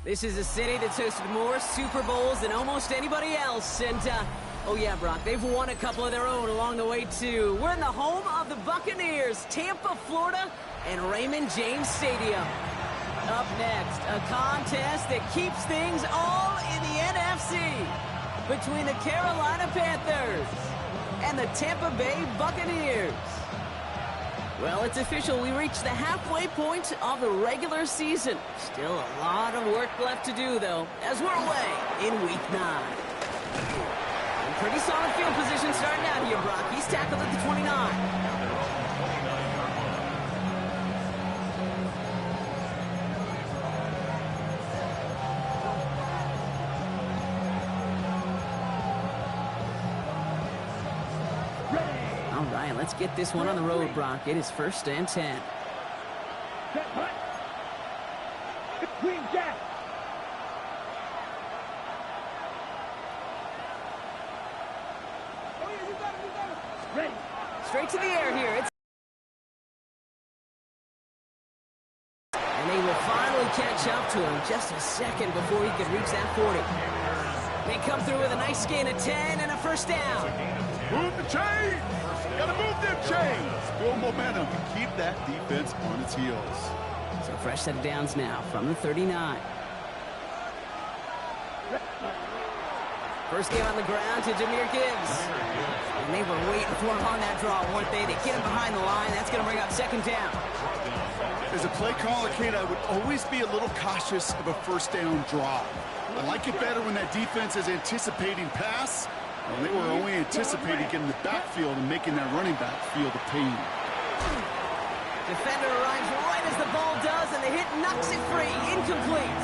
This is a city that's hosted more Super Bowls than almost anybody else. And, oh yeah, Brock, they've won a couple of their own along the way, too. We're in the home of the Buccaneers, Tampa, Florida, and Raymond James Stadium. Up next, a contest that keeps things all in the NFC between the Carolina Panthers and the Tampa Bay Buccaneers. Well, it's official. We reached the halfway point of the regular season. Still a lot of work left to do, though, as we're away in Week 9. Pretty solid field position starting out here, Brock. He's tackled at the 29. All right, let's get this one on the road, Brock. It is 1st and 10. Set, hut. Queen Jack. Oh, yeah, you got it. Ready. Straight to the air here. And they will finally catch up to him just a second before he could reach that 40. They come through with a nice gain of 10 and a 1st down. Move the chains! Gotta move them chains! Build momentum and keep that defense on its heels. So fresh set of downs now from the 39. First game on the ground to Jahmyr Gibbs. And they were waiting for him on that draw, weren't they? They get him behind the line. That's going to bring up 2nd down. As a play caller, Kate, I would always be a little cautious of a 1st down draw. I like it better when that defense is anticipating pass. Well, they were only anticipating getting the backfield and making that running back feel the pain. Defender arrives right as the ball does, and the hit knocks it free. Incomplete.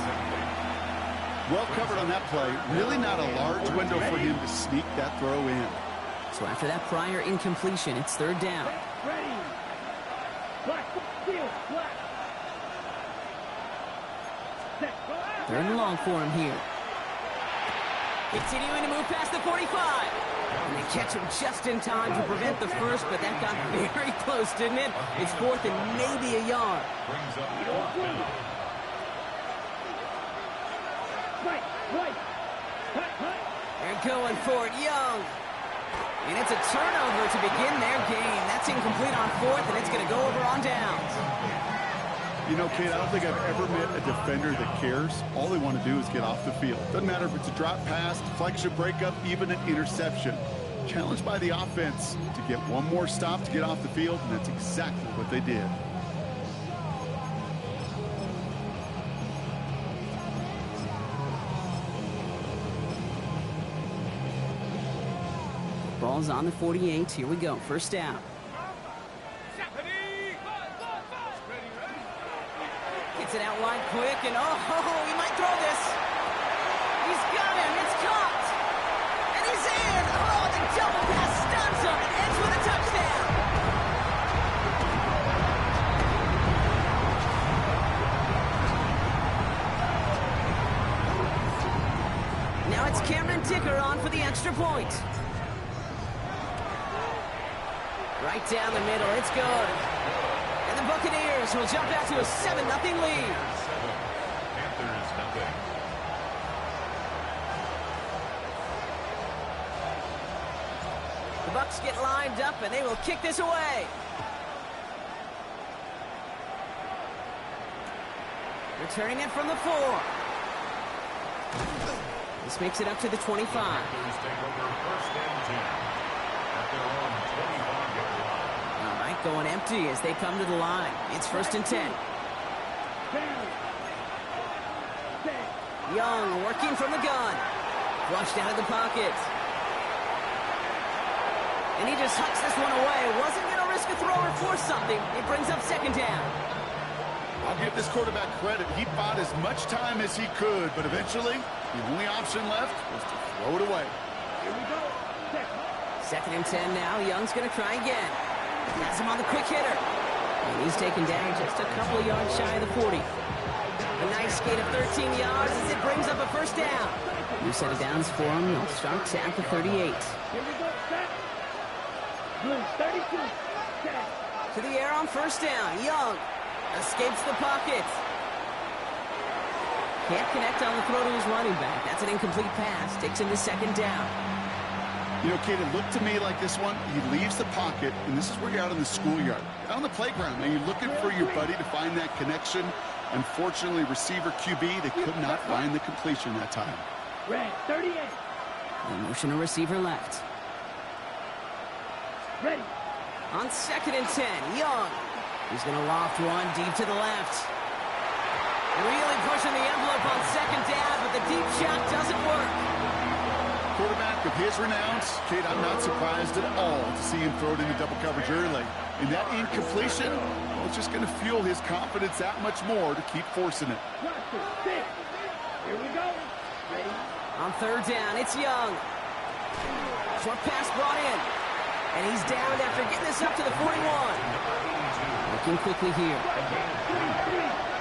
Well covered on that play. Really not a large window for him to sneak that throw in. So after that prior incompletion, it's 3rd down. Ready. Black. Field. Black. Set. 3rd and long for him here. Continuing to move past the 45. And they catch him just in time to prevent the first, but that got very close, didn't it? It's 4th and maybe a yard. They're going for it, Young. And it's a turnover to begin their game. That's incomplete on 4th, and it's going to go over on downs. You know, Kate, I don't think I've ever met a defender that cares. All they want to do is get off the field. Doesn't matter if it's a drop pass, deflection, breakup, even an interception. Challenged by the offense to get one more stop to get off the field, and that's exactly what they did. Ball's on the 48. Here we go. 1st down. Gets it out wide quick, and oh, he might throw this. He's got him. It's caught. And he's in. Oh, the double pass stuns him and ends with a touchdown. Now it's Cameron Dicker on for the extra point. Right down the middle. It's good. And the Buccaneers will jump out to a 7-0 lead. Panthers nothing. The Bucs get lined up, and they will kick this away. Returning it from the 4. This makes it up to the 25. Panthers take over 1st and 10 at their own 25-yard line. All right, going empty as they come to the line. It's 1st and 10. Young working from the gun. Flushed out of the pocket. And he just hucks this one away. Wasn't going to risk a throw or force something. It brings up 2nd down. I'll give this quarterback credit. He bought as much time as he could, but eventually, the only option left was to throw it away. Here we go. 2nd and 10 now. Young's going to try again. Has him on the quick hitter. And he's taken down just a couple of yards shy of the 40. A nice gain of 13 yards as it brings up a 1st down. New set of downs for him. They'll start at the 38. Here we go. Set. Blue 32. Set. To the air on 1st down. Young escapes the pocket. Can't connect on the throw to his running back. That's an incomplete pass. Takes him to second down. You know, Kate, it looked to me like this one, he leaves the pocket, and this is where you're out in the schoolyard, out on the playground, and you're looking for your buddy to find that connection. Unfortunately, receiver QB, they could not find the completion that time. Red, 38. The motion a receiver left. Ready. On 2nd and 10, Young. He's going to loft one deep to the left. Really pushing the envelope on 2nd down, but the deep shot doesn't work. Quarterback of his renowns, Kate, I'm not surprised at all to see him throw it into double coverage early. And that incompletion, well, it's just going to fuel his confidence that much more to keep forcing it. Watch it. 6. Here we go. Ready. On 3rd down, it's Young. Short pass brought in. And he's down after getting this up to the 41. Looking quickly here.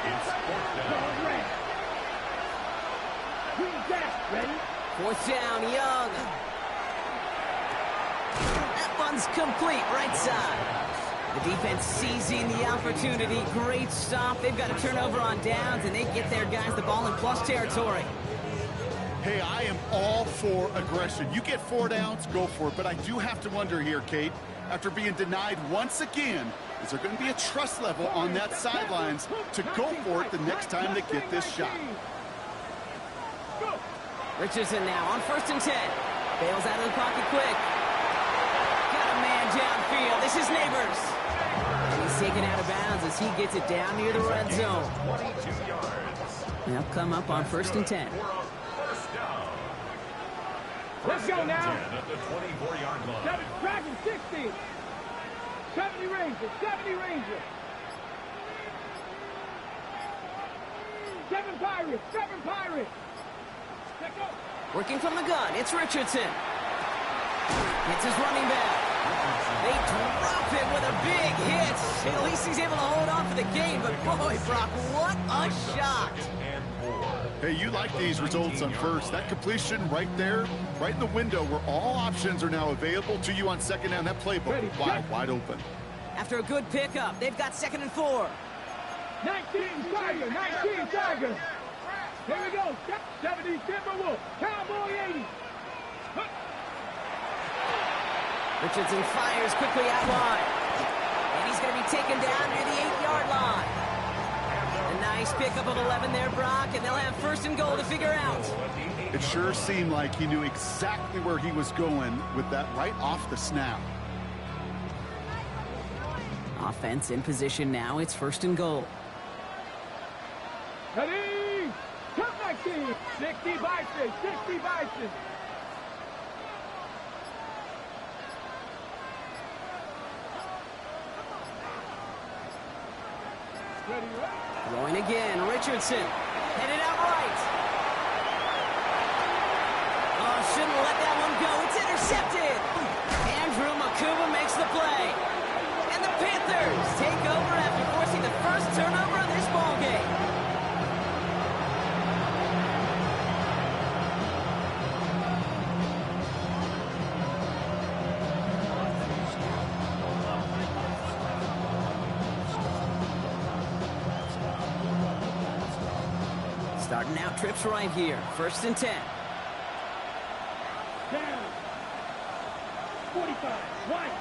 It's 4th down. Ready. 4th down, Young. That one's complete, right side. The defense seizing the opportunity. Great stop. They've got a turnover on downs, and they get their guys the ball in plus territory. Hey, I am all for aggression. You get 4 downs, go for it. But I do have to wonder here, Kate, after being denied once again, is there going to be a trust level on that sidelines to go for it the next time they get this shot? Richardson now on 1st and 10. Bails out of the pocket quick. Got a man downfield. This is Neighbors. And he's taken out of bounds as he gets it down near the red zone. 22 yards. They'll come up on 1st and 10. First down. Let's go now. 10 at the 24-yard line. 7 Dragon 60. 70 Rangers. 70 Rangers. 7 Pirates. 7 Pirates. Let's go. Working from the gun, it's Richardson. It's his running back. They drop him with a big hit. At least he's able to hold on for the game, but boy, Brock, what a shot. And 4. Hey, you like these results on first. That completion right there, right in the window where all options are now available to you on 2nd down. That playbook wide open. After a good pickup, they've got 2nd and 4. 19 Tiger. 19 Tiger. Here we go. 70 Timberwolves. Cowboy 80. Richardson fires quickly out wide. And he's going to be taken down near the 8-yard line. A nice pickup of 11 there, Brock, and they'll have 1st and goal to figure out. It sure seemed like he knew exactly where he was going with that right off the snap. Offense in position now. It's 1st and goal. Ready. Come back team. 60 Bison. 60 Bison. Ready, ready. Throwing again, Richardson. Headed out right. Oh, shouldn't let that one go. It's intercepted. Andrew Makuba makes the play. And the Panthers take over after forcing the first turnover of this ballgame. Starting out trips right here. 1st and 10. Down. 45. White.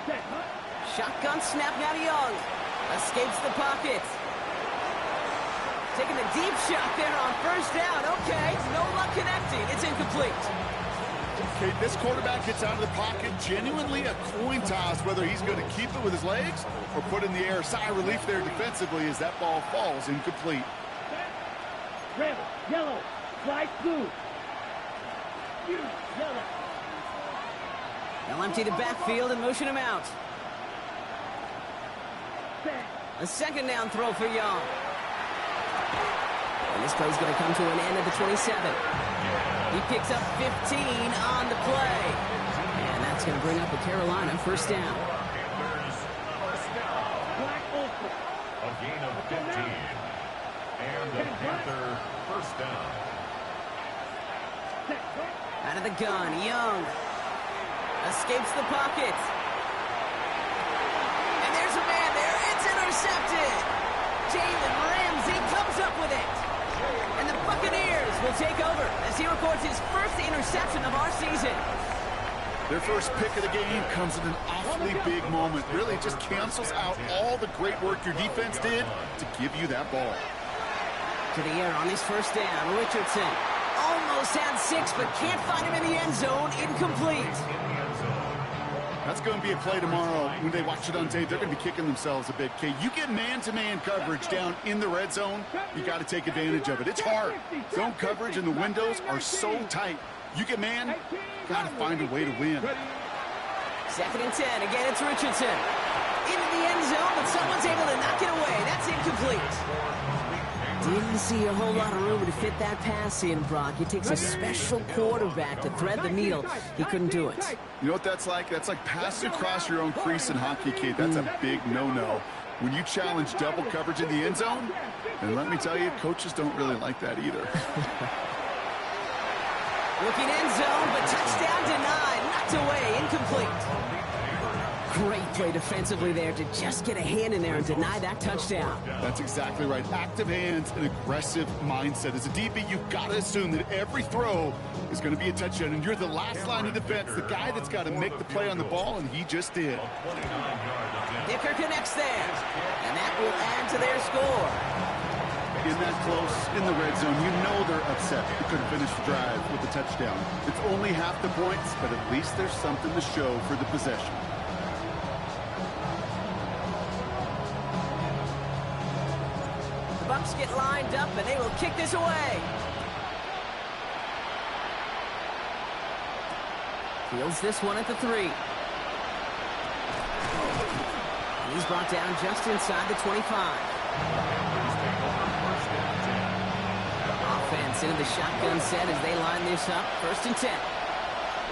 Set. Shotgun snap now to Young. Escapes the pocket. Taking a deep shot there on 1st down. Okay, no luck connecting. It's incomplete. Okay, this quarterback gets out of the pocket, genuinely a coin toss whether he's going to keep it with his legs or put in the air. Sigh of relief there defensively as that ball falls incomplete. Red. Yellow. White. Blue. Yellow. They'll empty the backfield and motion him out. Set. A 2nd down throw for Young. And this play's going to come to an end at the 27. He picks up 15 on the play. And that's going to bring up a Carolina 1st down. Black Ultra. A gain of 15. And the Panther 1st down. Set. Out of the gun, Young. Escapes the pocket. And there's a man there. It's intercepted. intercepted. Jalen Ramsey comes up with it. And the Buccaneers will take over as he records his first interception of our season. Their first pick of the game comes at an awfully big moment. Really just cancels out all the great work your defense did to give you that ball. To the air on his first down, Richardson. Almost had 6, but can't find him in the end zone. Incomplete. That's going to be a play tomorrow. When they watch it on tape, they're going to be kicking themselves a bit. Okay, you get man-to-man coverage down in the red zone, you got to take advantage of it. It's hard. Zone coverage and the windows are so tight. You get man, got to find a way to win. 2nd and 10. Again, it's Richardson. Into the end zone, but someone's able to knock it away. That's incomplete. Didn't see a whole lot of room to fit that pass in, Brock. It takes a special quarterback to thread the needle. He couldn't do it. You know what that's like? That's like passing across your own crease in hockey, kid. That's a big no-no. When you challenge double coverage in the end zone, and let me tell you, coaches don't really like that either. Looking end zone, but touchdown denied. Knocked away, incomplete. Great play defensively there to just get a hand in there and deny that touchdown. That's exactly right. Active hands and aggressive mindset. As a DB, you've got to assume that every throw is going to be a touchdown, and you're the last line of defense, the guy that's got to make the play on the ball, and he just did. Dicker connects there, and that will add to their score. In that close, in the red zone, you know they're upset. They couldn't finish the drive with a touchdown. It's only half the points, but at least there's something to show for the possession. Bucks get lined up, and they will kick this away. Fields this one at the 3. He's brought down just inside the 25. Offense into the shotgun set as they line this up. 1st and 10.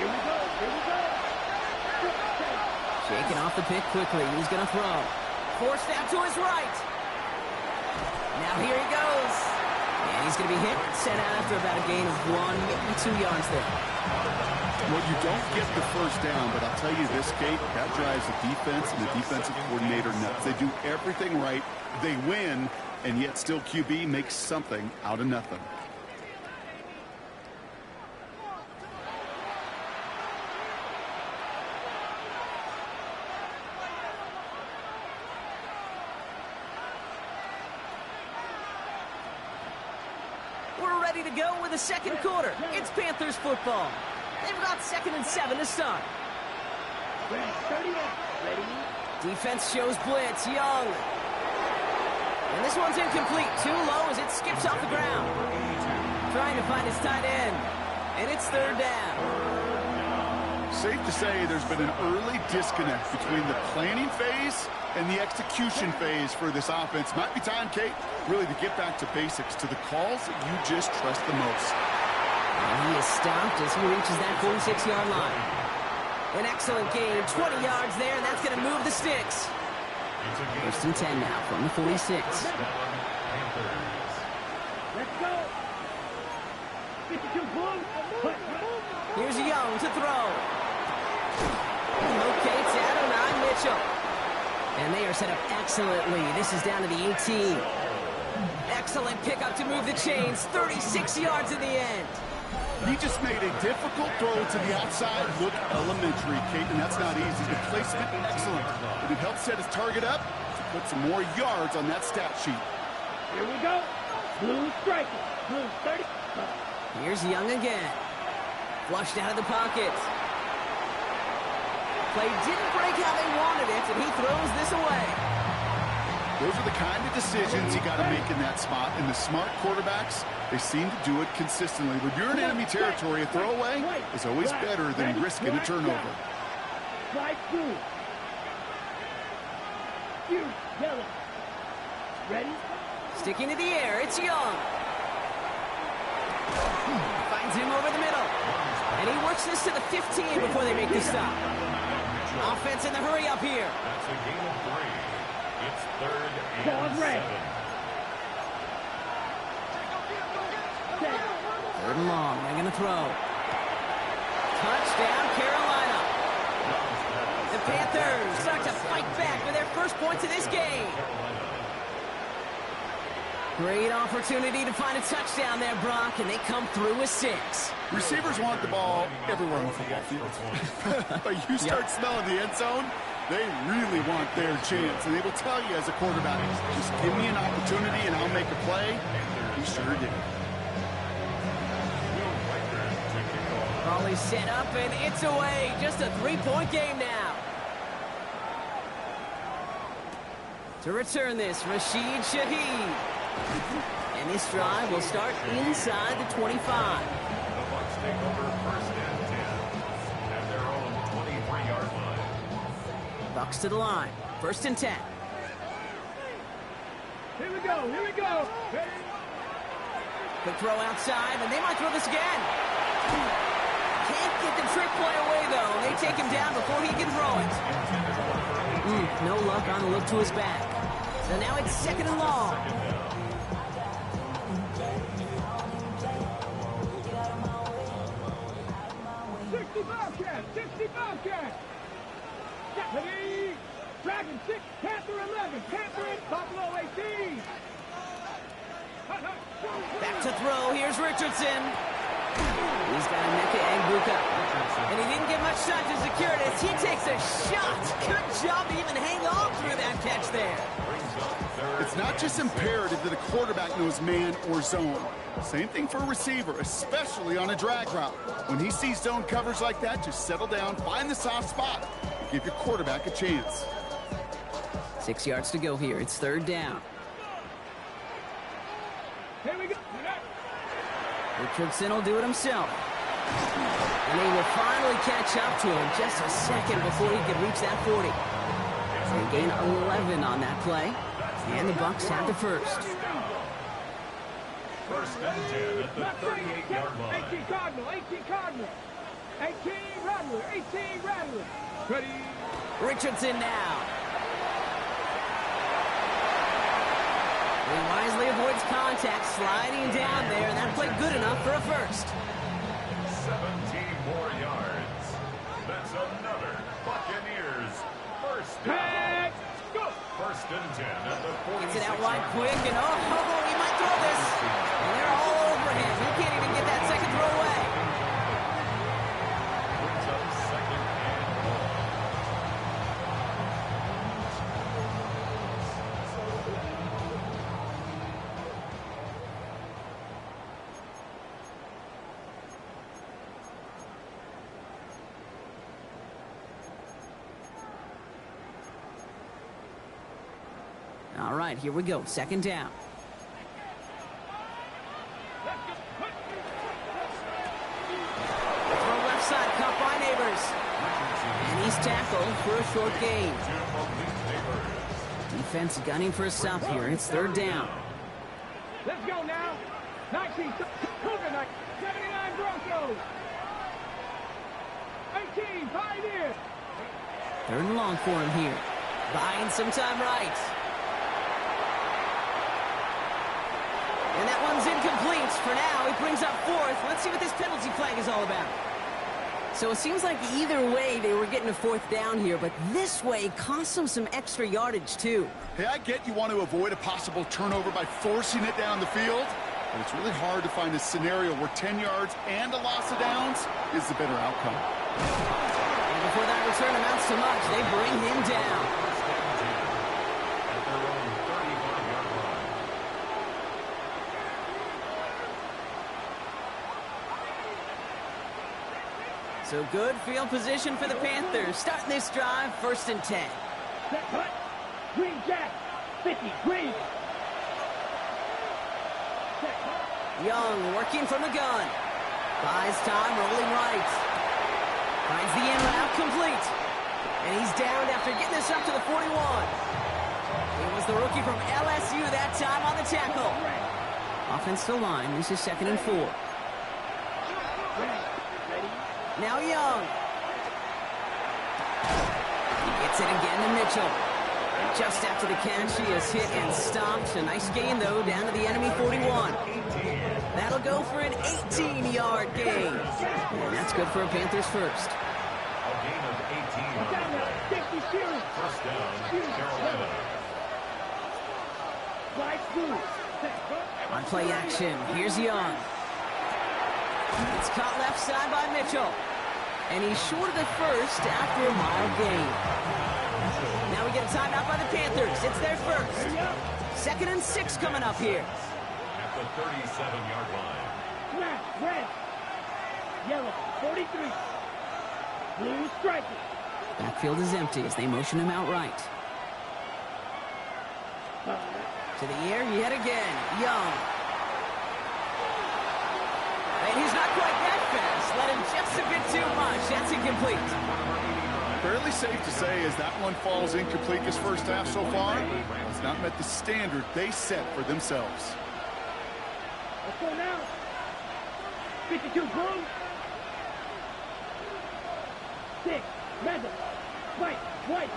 Here we go. Shaking off the pick quickly. He's going to throw. Forced out to his right. Now here he goes. And he's going to be hit. Set out after about a gain of 1, maybe 2 yards there. Well, you don't get the first down, but I'll tell you this, Kate, that drives the defense and the defensive coordinator nuts. They do everything right. They win, and yet still QB makes something out of nothing. We're ready to go with the 2nd quarter. It's Panthers football. They've got 2nd and 7 to start. Ready. Defense shows blitz. Young. And this one's incomplete. Too low as it skips off the ground. Trying to find his tight end. And it's 3rd down. Safe to say there's been an early disconnect between the planning phase and the execution phase for this offense. Might be time, Kate, really to get back to basics, to the calls that you just trust the most. And he is stopped as he reaches that 46-yard line. An excellent gain, 20 yards there, and that's going to move the sticks. 1st and 10 now from the 46. Let's go. 52 Bulls. Here's Young to throw. Locates Adonai Mitchell. And they are set up excellently. This is down to the 18. Excellent pickup to move the chains. 36 yards in the end. He just made a difficult throw to the outside look elementary, Kate, and that's not easy. The placement, excellent. But it helped set his target up to put some more yards on that stat sheet. Here we go. Blue striker. Blue 30. Here's Young again. Flushed out of the pocket. Play didn't break how they wanted it, and he throws this away. Those are the kind of decisions you got to make in that spot. And the smart quarterbacks, they seem to do it consistently. When you're in enemy territory, a throwaway is always better than risking a turnover. Slide through. Yellow. Ready? Sticking to the air, it's Young. Finds him over the middle. And he works this to the 15 before they make the stop. Offense in the hurry up here. That's a gain of 3. It's 3rd and 7. 3rd and long. They're going to throw. Touchdown, Carolina. The Panthers start to fight back for their first points of this game. Great opportunity to find a touchdown there, Brock, and they come through with 6. Receivers want the ball everywhere on the football field. But you start smelling the end zone, they really want their chance. And they will tell you as a quarterback, just give me an opportunity and I'll make a play. He sure did. Ball is set up, and it's away. Just a 3-point game now. To return this, Rashid Shaheed. And this drive will start inside the 25. The Bucs take over first and 10 at their own 23-yard line. Bucs to the line. First and 10. Here we go. Here we go. Quick throw outside, and they might throw this again. Can't get the trick play away, though. They take him down before he can throw it. No luck on the look to his back. So now it's second and long. 60 Bobcats. Ready. Dragon 6, Panther 11. Panther in Buffalo 18. Back to throw. Here's Richardson. He's got Emeka Egbuka. And he didn't get much time to secure it as he takes a shot. Good job to even hang on through that catch there. It's not just imperative that a quarterback knows man or zone. Same thing for a receiver, especially on a drag route. When he sees zone coverage like that, just settle down, find the soft spot, and give your quarterback a chance. 6 yards to go here. It's third down. Here we go. Richardson will do it himself. And he will finally catch up to him just a second before he could reach that 40. So he gained 11 on that play. And the Bucs have the first. First and 10 at the 38-yard line. 18 Cardinal. 18 Cardinal. 18 Rattler. 18 Rattler. Ready. Richardson now. He wisely avoids contact, sliding down there, and that played good enough for a first. 17 more yards. That's another Buccaneers first down. Let's go. First and 10 at the 46. Gets it out wide quick, and he might throw this. And they're all over him. He can't even get that second throw away. Brings up second and goal. All right, here we go. Second down. Throw left side, caught by Neighbors. And he's tackled for a short gain. Defense gunning for a stop here. It's third down. Let's go now. 19 Cougar 79 Broncos. 18 Pioneers. Third and long for him here. Buying some time right. And that one's incomplete. For now, he brings up fourth. Let's see what this penalty flag is all about. So it seems like either way they were getting a fourth down here, but this way cost them some extra yardage too. Hey, I get you want to avoid a possible turnover by forcing it down the field, but it's really hard to find a scenario where 10 yards and a loss of downs is the better outcome. And before that return amounts to much, they bring him down. At their own 35-yard line. So good field position for the Panthers. Starting this drive, first and 10. Set cut. Green Jack. 50. Green. Set cut. Young working from the gun. Buys time, rolling right. Finds the end route complete. And he's down after getting this up to the 41. It was the rookie from LSU that time on the tackle. Offensive line, this is second and 4. Now Young. He gets it again to Mitchell. Just after the catch, he is hit and stopped. A nice gain, though, down to the enemy 41. That'll go for an 18-yard gain. And that's good for a Panthers first. A gain of 18 on the play. 60 series. First down, Carolina. Right through. On play action, here's Young. It's caught left side by Mitchell. And he's short of the first after a mile gain. Now we get a timeout by the Panthers. It's their first. 2nd and 6 coming up here. At the 37-yard line. Snap, red. Yellow, 43. Blue striking. Backfield is empty as they motion him out right. To the air yet again. Young. And he's not quite that fast. Let him just a bit too much. That's incomplete. Fairly safe to say as that one falls incomplete this first half so far, it's not met the standard they set for themselves. Let's go now. 52 blue. 6, red, white, white.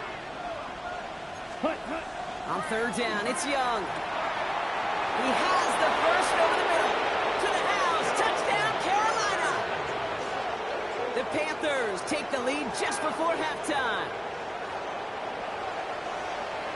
Hut, hut. On 3rd down, it's Young. He has the first over the middle. To the house. Touchdown, Carolina. The Panthers take the lead just before halftime.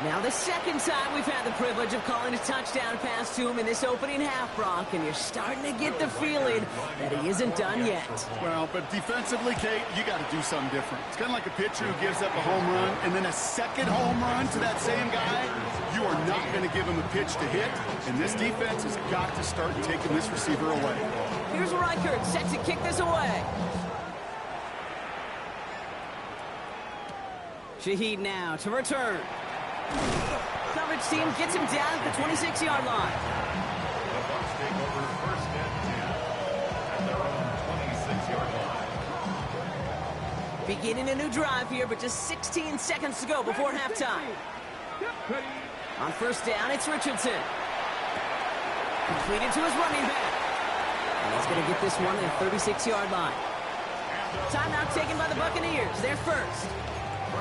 Now the second time we've had the privilege of calling a touchdown pass to him in this opening half, Brock, and you're starting to get the feeling that he isn't done yet. Well, but defensively, Kate, you got to do something different. It's kind of like a pitcher who gives up a home run and then a second home run to that same guy. You are not going to give him a pitch to hit, and this defense has got to start taking this receiver away. Here's Reichert set to kick this away. Shaheed now to return. Coverage team gets him down at the 26-yard line. The Bucs take over 1st and 10 at their own 26-yard line. Beginning a new drive here, but just 16 seconds to go before halftime. On 1st down, it's Richardson. Completed to his running back. And he's going to get this one at the 36-yard line. Timeout taken by the Buccaneers. They're first.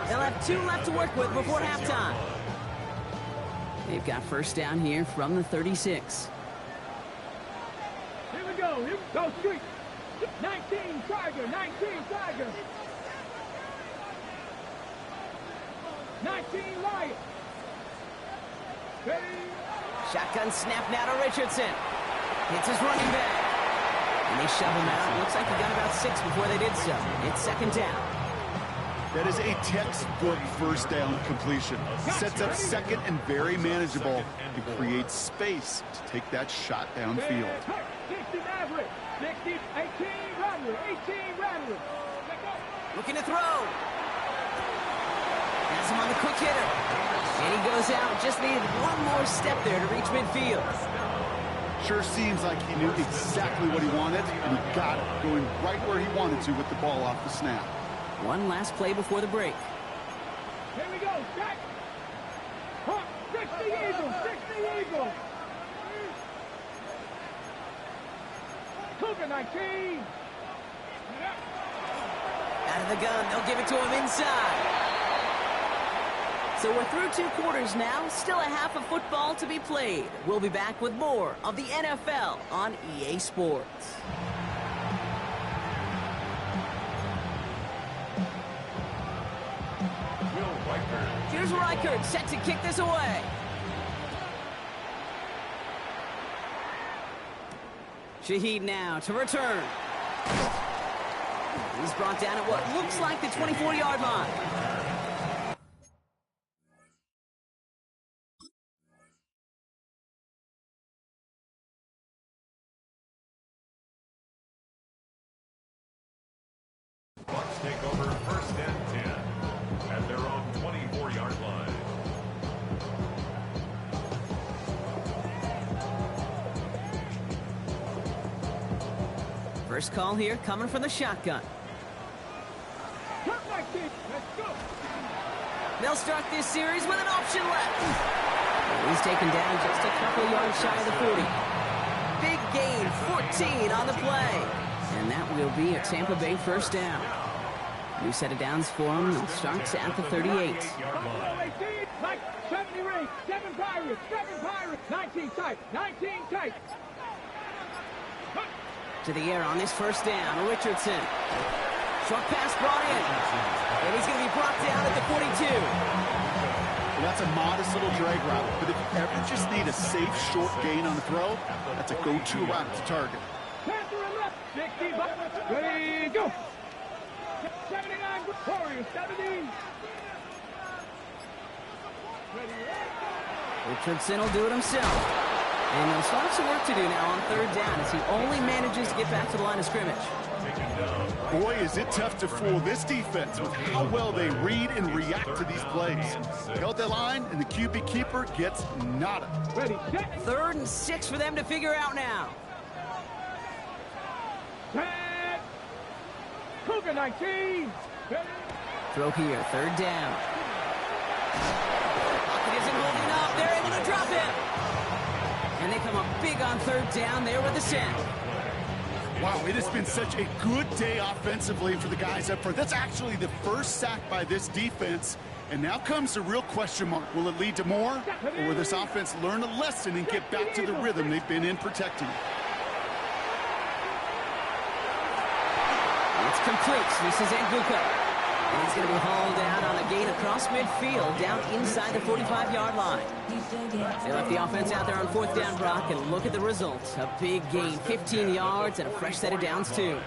They'll have 2 left to work with before halftime. They've got 1st down here from the 36. Here we go. Here we go. Street. 19 Tiger. 19 Tiger. 19 Lion. Ready. Shotgun snap now to Richardson. Hits his running back. And they shove him out. Looks like he got about 6 before they did so. It's 2nd down. That is a textbook 1st down completion. Sets up 2nd and very manageable and creates space to take that shot downfield. 60 Maverick. 60, 18 Rattler. 18 Rattler. Looking to throw. Has him on the quick hitter. And he goes out. Just needed one more step there to reach midfield. Sure seems like he knew exactly what he wanted, and he got it, going right where he wanted to with the ball off the snap. One last play before the break. Here we go. Jack. 60 Eagles. 60 Eagles. Cougar 19. Out of the gun. They'll give it to him inside. So we're through 2 quarters now. Still a half of football to be played. We'll be back with more of the NFL on EA Sports. Here's Reichert set to kick this away. Shaheed now to return. He's brought down at what looks like the 24-yard line. Bucs take over 1st and 10 at their own 24-yard line. First call here coming from the shotgun. Let's go. They'll start this series with an option left. He's taken down just a couple yards shy of the 40. Big gain, 14 on the play. And that will be a Tampa Bay 1st down. New set of downs for him. It starts at the 38. 70 rings, 7 Pirates, 19 tight, 19 tight. To the air on this 1st down, Richardson. Short pass brought in. And he's going to be brought down at the 42. Well, that's a modest little drag route, but if you ever just need a safe short gain on the throw, that's a go-to route to target. Pass to the left. 65. Ready, go. 79 Warriors, 70. Richardson will do it himself. And he'll still have some work to do now on third down as he only manages to get back to the line of scrimmage. Boy, is it tough to fool this defense with how well they read and react to these plays. Held that line, and the QB keeper gets nada. Ready, set. 3rd and 6 for them to figure out now. Set. Cougar 19. Ready. Throw here, 3rd down. Pocket isn't holding up. They're able to drop it. And they come up big on 3rd down there with the sack. Wow, it has been such a good day offensively for the guys up front. That's actually the first sack by this defense. And now comes the real question mark. Will it lead to more? Or will this offense learn a lesson and get back to the rhythm they've been in protecting? It's complete. This is Egbuka. And he's going to be hauled down on a gain across midfield, down inside the 45-yard line. They left the offense out there on 4th down, Brock, and look at the results. A big gain, 15 yards, and a fresh set of downs, too.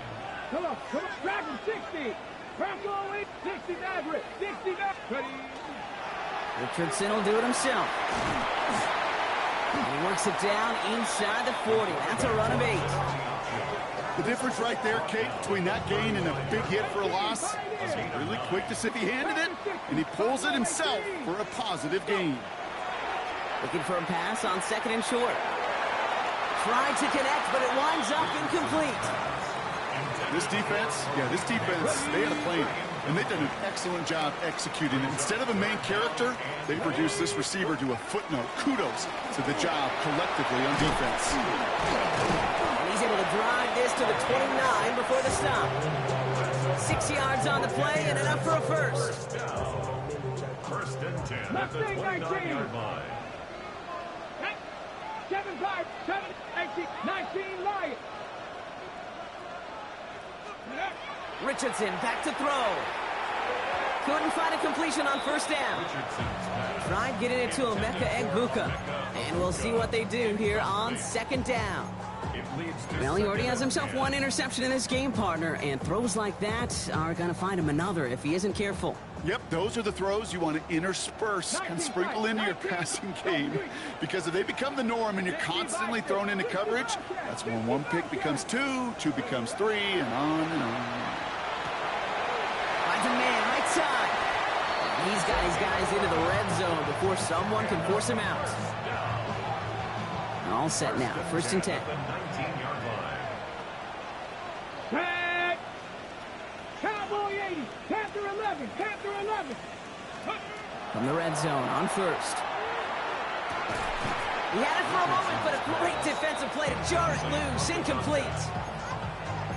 Come on, drag him 60. Bronco 8, 60 Maverick, 60 Maverick. Ready. Richardson will do it himself. And he works it down inside the 40. That's a run of 8. The difference right there, Kate, between that gain and a big hit for a loss is really quick to see. He handed it, and he pulls it himself for a positive gain. Looking for a pass on 2nd and short. Tried to connect, but it winds up incomplete. This defense, they had a plan, and they've done an excellent job executing it. Instead of a main character, they produced this receiver to a footnote. Kudos to the job collectively on defense. And he's able to drive this to the 29 before the stop. 6 yards on the play and enough for a first. 1st and 10 at the 29-yard line. 7-5, 7, 18, 19, Lions. Richardson back to throw. Couldn't find a completion on 1st down. Tried getting it to Emeka Egbuka. And we'll see what they do here on 2nd down. Well, he already has himself 1 interception in this game, partner, and throws like that are going to find him another if he isn't careful. Yep, those are the throws you want to intersperse and sprinkle into your passing game, because if they become the norm and you're constantly thrown into coverage, that's when 1 pick becomes 2, 2 becomes 3, and on and on. Finds a man right side. He's got his guys into the red zone before someone can force him out. All set now, 1st and 10. Set. Cowboy 80, Panther 11, Panther 11. From the red zone on 1st. He had it for a moment, but a great defensive play to jar it loose, incomplete.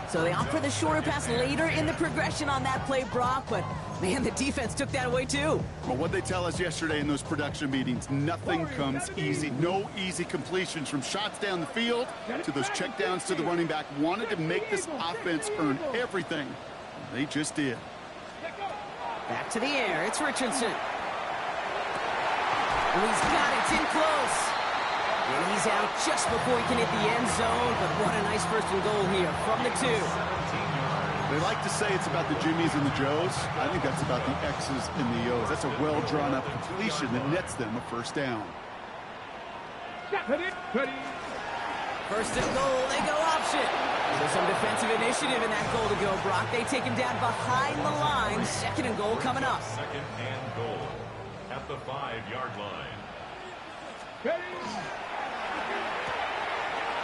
So they opt for the shorter pass later in the progression on that play, Brock, but man, the defense took that away too. Well, what they tell us yesterday in those production meetings, nothing comes easy. No easy completions from shots down the field to those checkdowns to the running back. Wanted to make this offense earn everything. They just did. Back to the air, it's Richardson. And he's got it, it's in close. And he's out just before he can hit the end zone, but what a nice 1st and goal here from the 2. They like to say it's about the Jimmies and the Joes. I think that's about the X's and the O's. That's a well-drawn-up completion that nets them a 1st down. 1st and goal, they go option. There's some defensive initiative in that goal to go, Brock. They take him down behind the line. 2nd and goal coming up. 2nd and goal at the 5-yard line.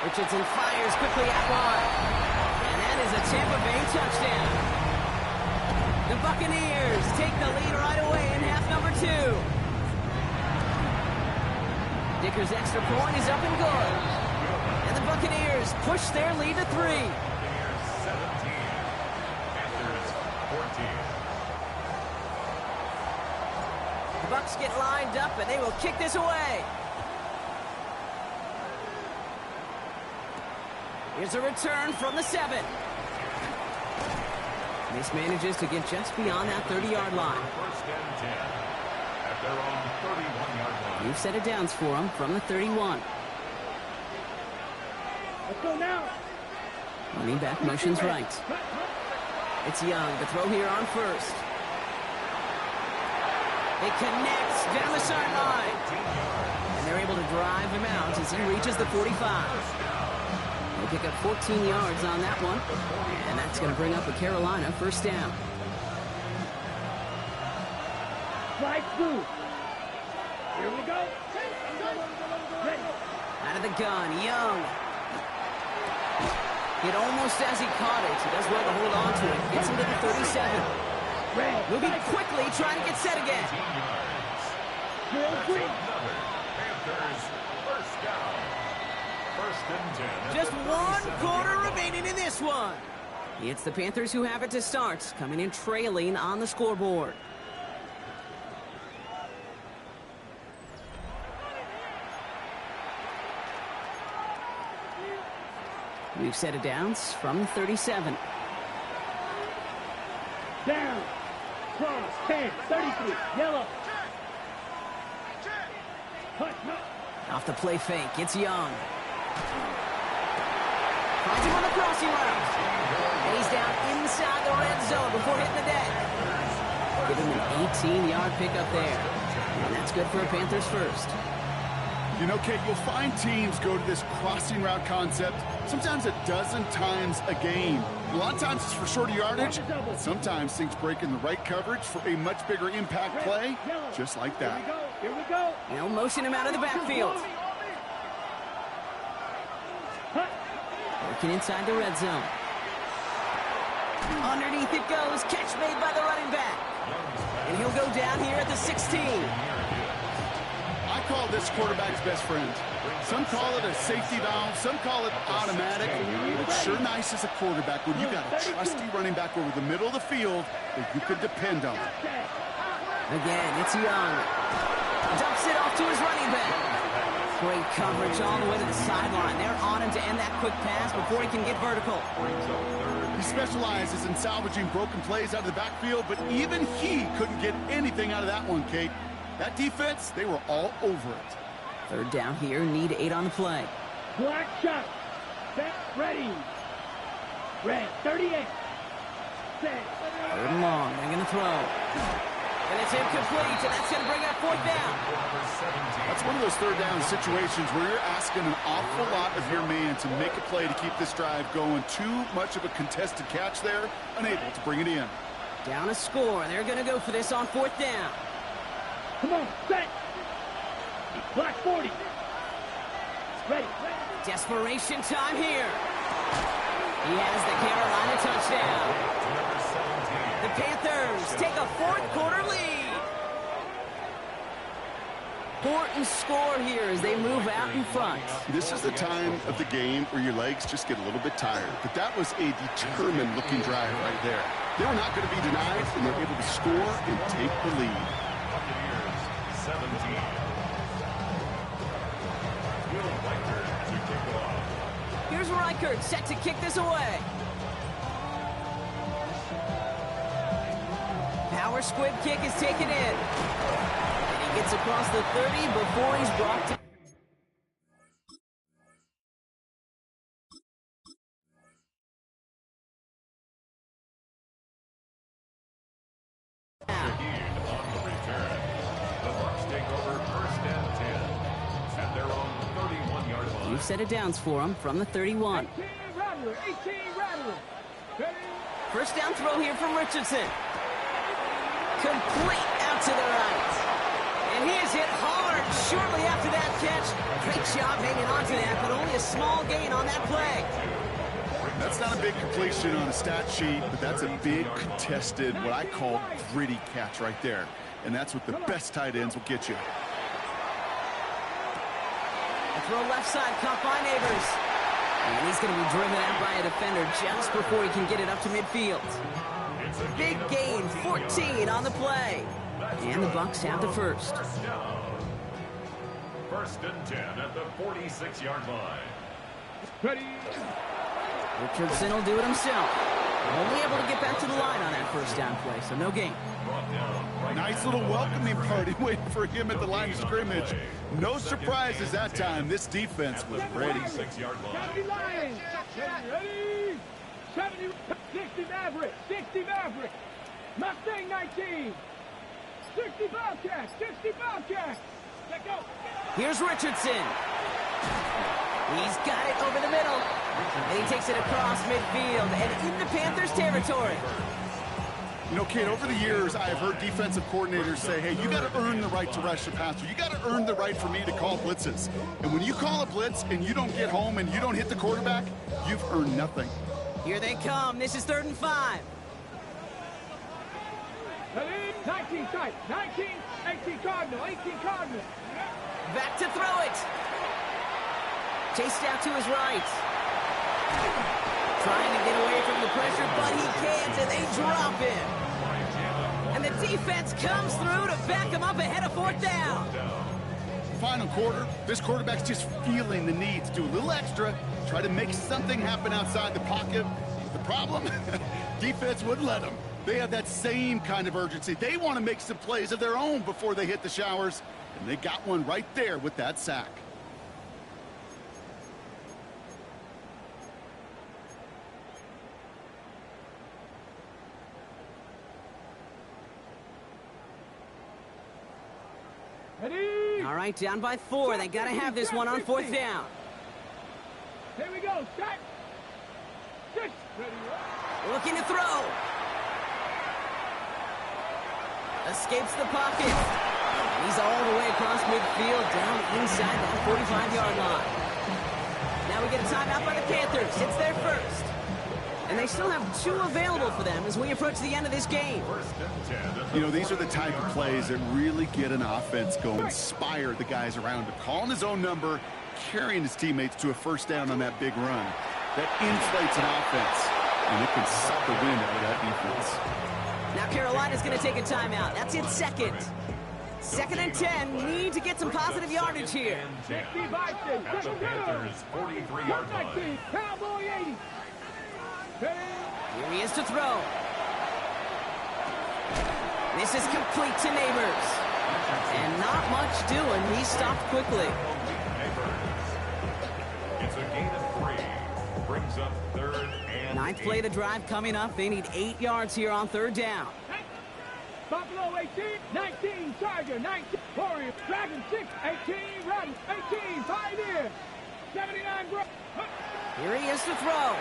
Richardson fires quickly out wide. And that is a Tampa Bay touchdown. The Buccaneers take the lead right away in half number 2. Dicker's extra point is up and good. And the Buccaneers push their lead to 3. Buccaneers 17, Panthers 14. The Bucs get lined up and they will kick this away. Here's a return from the 7. This manages to get just beyond that 30-yard line. First and 10 at their own 31-yard line. You've set it downs for them from the 31. Let's go now. Running back motions right. It's Young to throw here on first. It connects down the sideline. And they're able to drive him out as he reaches the 45. They'll pick up 14 yards on that one. And that's going to bring up a Carolina first down. Slide through. Here we go. Ready. Out of the gun, Young. Hit almost as he caught it. He does well to hold on to it. Gets him to the 37. Ready. Moving quickly, trying to get set again. Drill free. Panthers first down. First and 10. Just 1 quarter remaining in this one. It's the Panthers who have it to start, coming in trailing on the scoreboard. We've set it downs from 37. Down. Cross. 10. 33. Yellow. Hut. Off the play fake, it's Young. Finds him on the crossing route. And he's down inside the red zone before hitting the deck. Give him an 18-yard pickup there. And that's good for a Panthers first. You know, Kate, you'll find teams go to this crossing route concept sometimes a dozen times a game. A lot of times it's for shorter yardage, but sometimes things break in the right coverage for a much bigger impact play, just like that. Here we go. They'll motion him out of the backfield. Working inside the red zone. Underneath it goes. Catch made by the running back. And he'll go down here at the 16. I call this quarterback's best friend. Some call it a safety valve, some call it automatic. It's sure nice as a quarterback when you got a trusty running back over the middle of the field that you could depend on. Again, it's Young. Dumps it off to his running back. Great coverage all the way to the sideline. They're on him to end that quick pass before he can get vertical. He specializes in salvaging broken plays out of the backfield, but even he couldn't get anything out of that one, Kate. That defense, they were all over it. Third down here, need 8 on the play. Black shot. Set. Ready. Red. 38. Set. Third and long, they're going to throw. And it's incomplete, and that's going to bring up fourth down. That's one of those third down situations where you're asking an awful lot of your man to make a play to keep this drive going. Too much of a contested catch there, unable to bring it in. Down a score, they're going to go for this on fourth down. Come on. Set. Black 40. Ready. Desperation time here. He has the Carolina touchdown. The Panthers take a fourth quarter lead. Important score here as they move out in front. This is the time of the game where your legs just get a little bit tired. But that was a determined-looking drive right there. They were not going to be denied, and they're able to score and take the lead. Buccaneers 17. Will Reichert to kick off. Here's Reichert set to kick this away. Power squib kick is taken in. And he gets across the 30 before he's brought to... Shaheed on the return. The Bucs take over first and 10 at their own 31-yard line. You've set it downs for him from the 31. 18 Rattler. 18 Rattler. Ready. First down throw here from Richardson. Complete out to the right. And he is hit hard shortly after that catch. Great job hanging on to that, but only a small gain on that play. That's not a big completion on a stat sheet, but that's a big contested, what I call gritty catch right there. And that's what the best tight ends will get you. A throw left side, caught by Neighbors. And he's going to be driven out by a defender just before he can get it up to midfield. Big gain, 14 on the play. And the Bucs have the first. First and 10 at the 46-yard line. Ready. Richardson will do it himself. Only able to get back to the line on first down play, so no gain. Nice little welcoming party waiting for him at the line of scrimmage. No surprises that time. This defense was ready. 6-yard line. 70 Lions. Ready. 70, 60 Maverick. 60 Maverick. Mustang 19. 60 Bobcats. 60 Bobcats. Let go. Here's Richardson. He's got it over the middle. And he takes it across midfield and into Panthers territory. You know, kid, over the years, I've heard defensive coordinators say, hey, you got to earn the right to rush the passer. You got to earn the right for me to call blitzes. And when you call a blitz and you don't get home and you don't hit the quarterback, you've earned nothing. Here they come. This is 3rd and 5. 19 tight. 19, 18 Cardinal. 18 Cardinal. Back to throw it. Chased out to his right. Trying to get away from the pressure, but he can't, and they drop him. And the defense comes through to back him up ahead of 4th down. Final quarter, this quarterback's just feeling the need to do a little extra, try to make something happen outside the pocket. The problem? Defense wouldn't let them. They have that same kind of urgency. They want to make some plays of their own before they hit the showers, and they got one right there with that sack. Ready. All right, down by 4. They got to have this one on 4th down. Here we go. Set. 6. Ready. Looking to throw. Escapes the pocket. He's all the way across midfield, down inside that 45-yard line. Now we get a timeout by the Panthers. It's their first. And they still have 2 available for them as we approach the end of this game. You know, these are the type of plays that really get an offense going, inspire the guys around him. Calling his own number, carrying his teammates to a first down on that big run. That inflates an offense, and it can suck the wind out of that defense. Now Carolina's going to take a timeout. That's its 2nd. 2nd and 10. Need to get some positive yardage here. 60 Boston. At the Panthers' 43-yard line. 19. Cowboy 80. Here he is to throw. This is complete to Neighbors. And not much doing. He stopped quickly. It's a gain of 3. Brings up 3rd and 9th play of the drive coming up. They need 8 yards here on 3rd down. Buffalo 18. 19. Charger 19. Warriors. Dragon 6. 18. Rabbit 18. Pioneer. 79 Bro. Here he is to throw.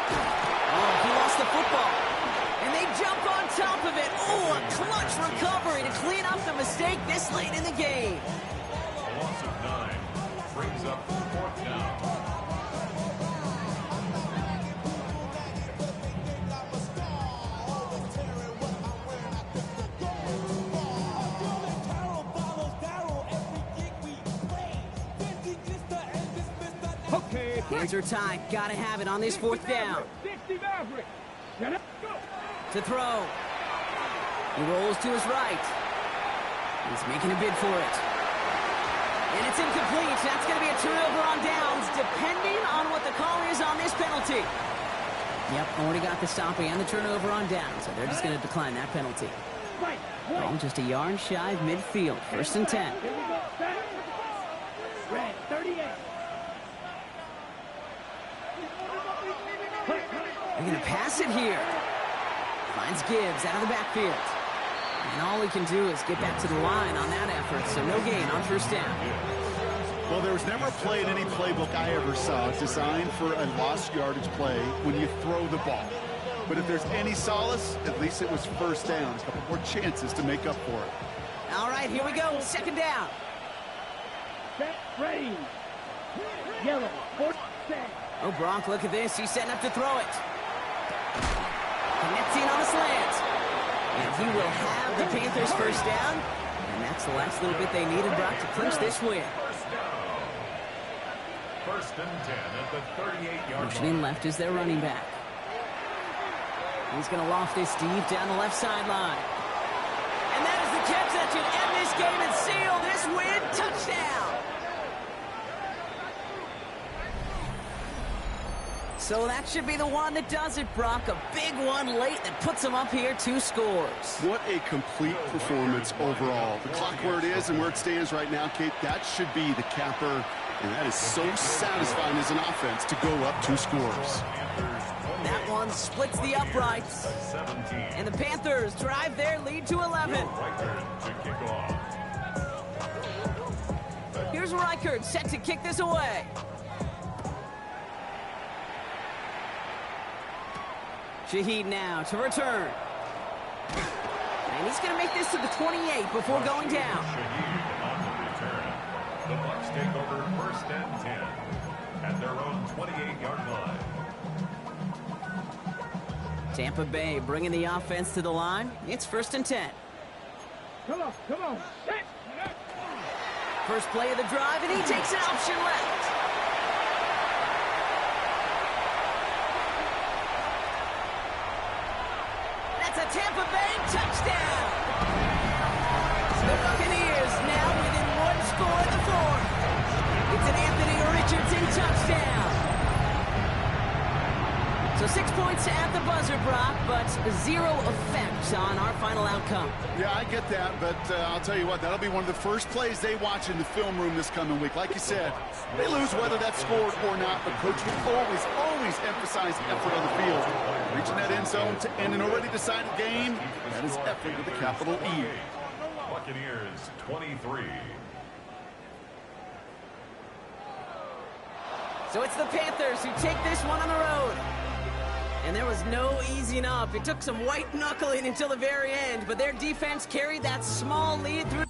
Oh, he lost the football. And they jump on top of it. Oh, a clutch recovery to clean up the mistake this late in the game. a loss of 9. Brings up 4th down. Hands are tied. Got to have it on this 4th down. 60 Maverick. To throw. He rolls to his right. He's making a bid for it. And it's incomplete. That's going to be a turnover on downs, depending on what the call is on this penalty. Yep, already got the stop and the turnover on downs, so they're just going to decline that penalty. Ball just a yard shy of midfield. 1st and 10. Here we go. Set. Red 38. They're going to pass it here. Finds Gibbs out of the backfield. And all he can do is get back to the line on that effort, so no gain on 1st down. Well, there was never a play in any playbook I ever saw designed for a lost yardage play when you throw the ball. But if there's any solace, at least it was 1st down. A couple more chances to make up for it. All right, here we go. 2nd down. Set. Ready. Yellow. 4th down. Oh, Gronk, look at this. He's setting up to throw it. Connects in on a slant. And he will have the Panthers 1st down. And that's the last little bit they needed, Brock, to clinch this win. 1st and 10 at the 38-yard line. Motioning left is their running back. He's going to loft this deep down the left sideline. And that is the catch that should end this game and seal this win. Touchdown! So that should be the one that does it, Brock. A big one late that puts them up here 2 scores. What a complete performance overall. The clock where it is and where it stands right now, Kate, that should be the capper. And that is so satisfying as an offense to go up 2 scores. That one splits the uprights. And the Panthers drive their lead to 11. Here's Reichert set to kick this away. Shaheed now to return. And he's going to make this to the 28 before going down. Shaheed on the return. The Bucs take over 1st and 10 at their own 28-yard line. Tampa Bay bringing the offense to the line. It's 1st and 10. Come on, come on. Set. First play of the drive, and he takes an option left. That's a Tampa Bay touchdown. The Buccaneers now within 1 score in the 4th. It's an Anthony Richardson touchdown. So 6 points at the buzzer, Brock, but 0 effect on our final outcome. Yeah, I get that, but I'll tell you what, that'll be one of the first plays they watch in the film room this coming week. Like you said, they lose whether that's scored or not, but Coach will always emphasize effort on the field. Reaching that end zone to end an already decided game, that is effort with a capital E. Buccaneers 23. So it's the Panthers who take this one on the road. And there was no easing up. It took some white knuckling until the very end, but their defense carried that small lead through.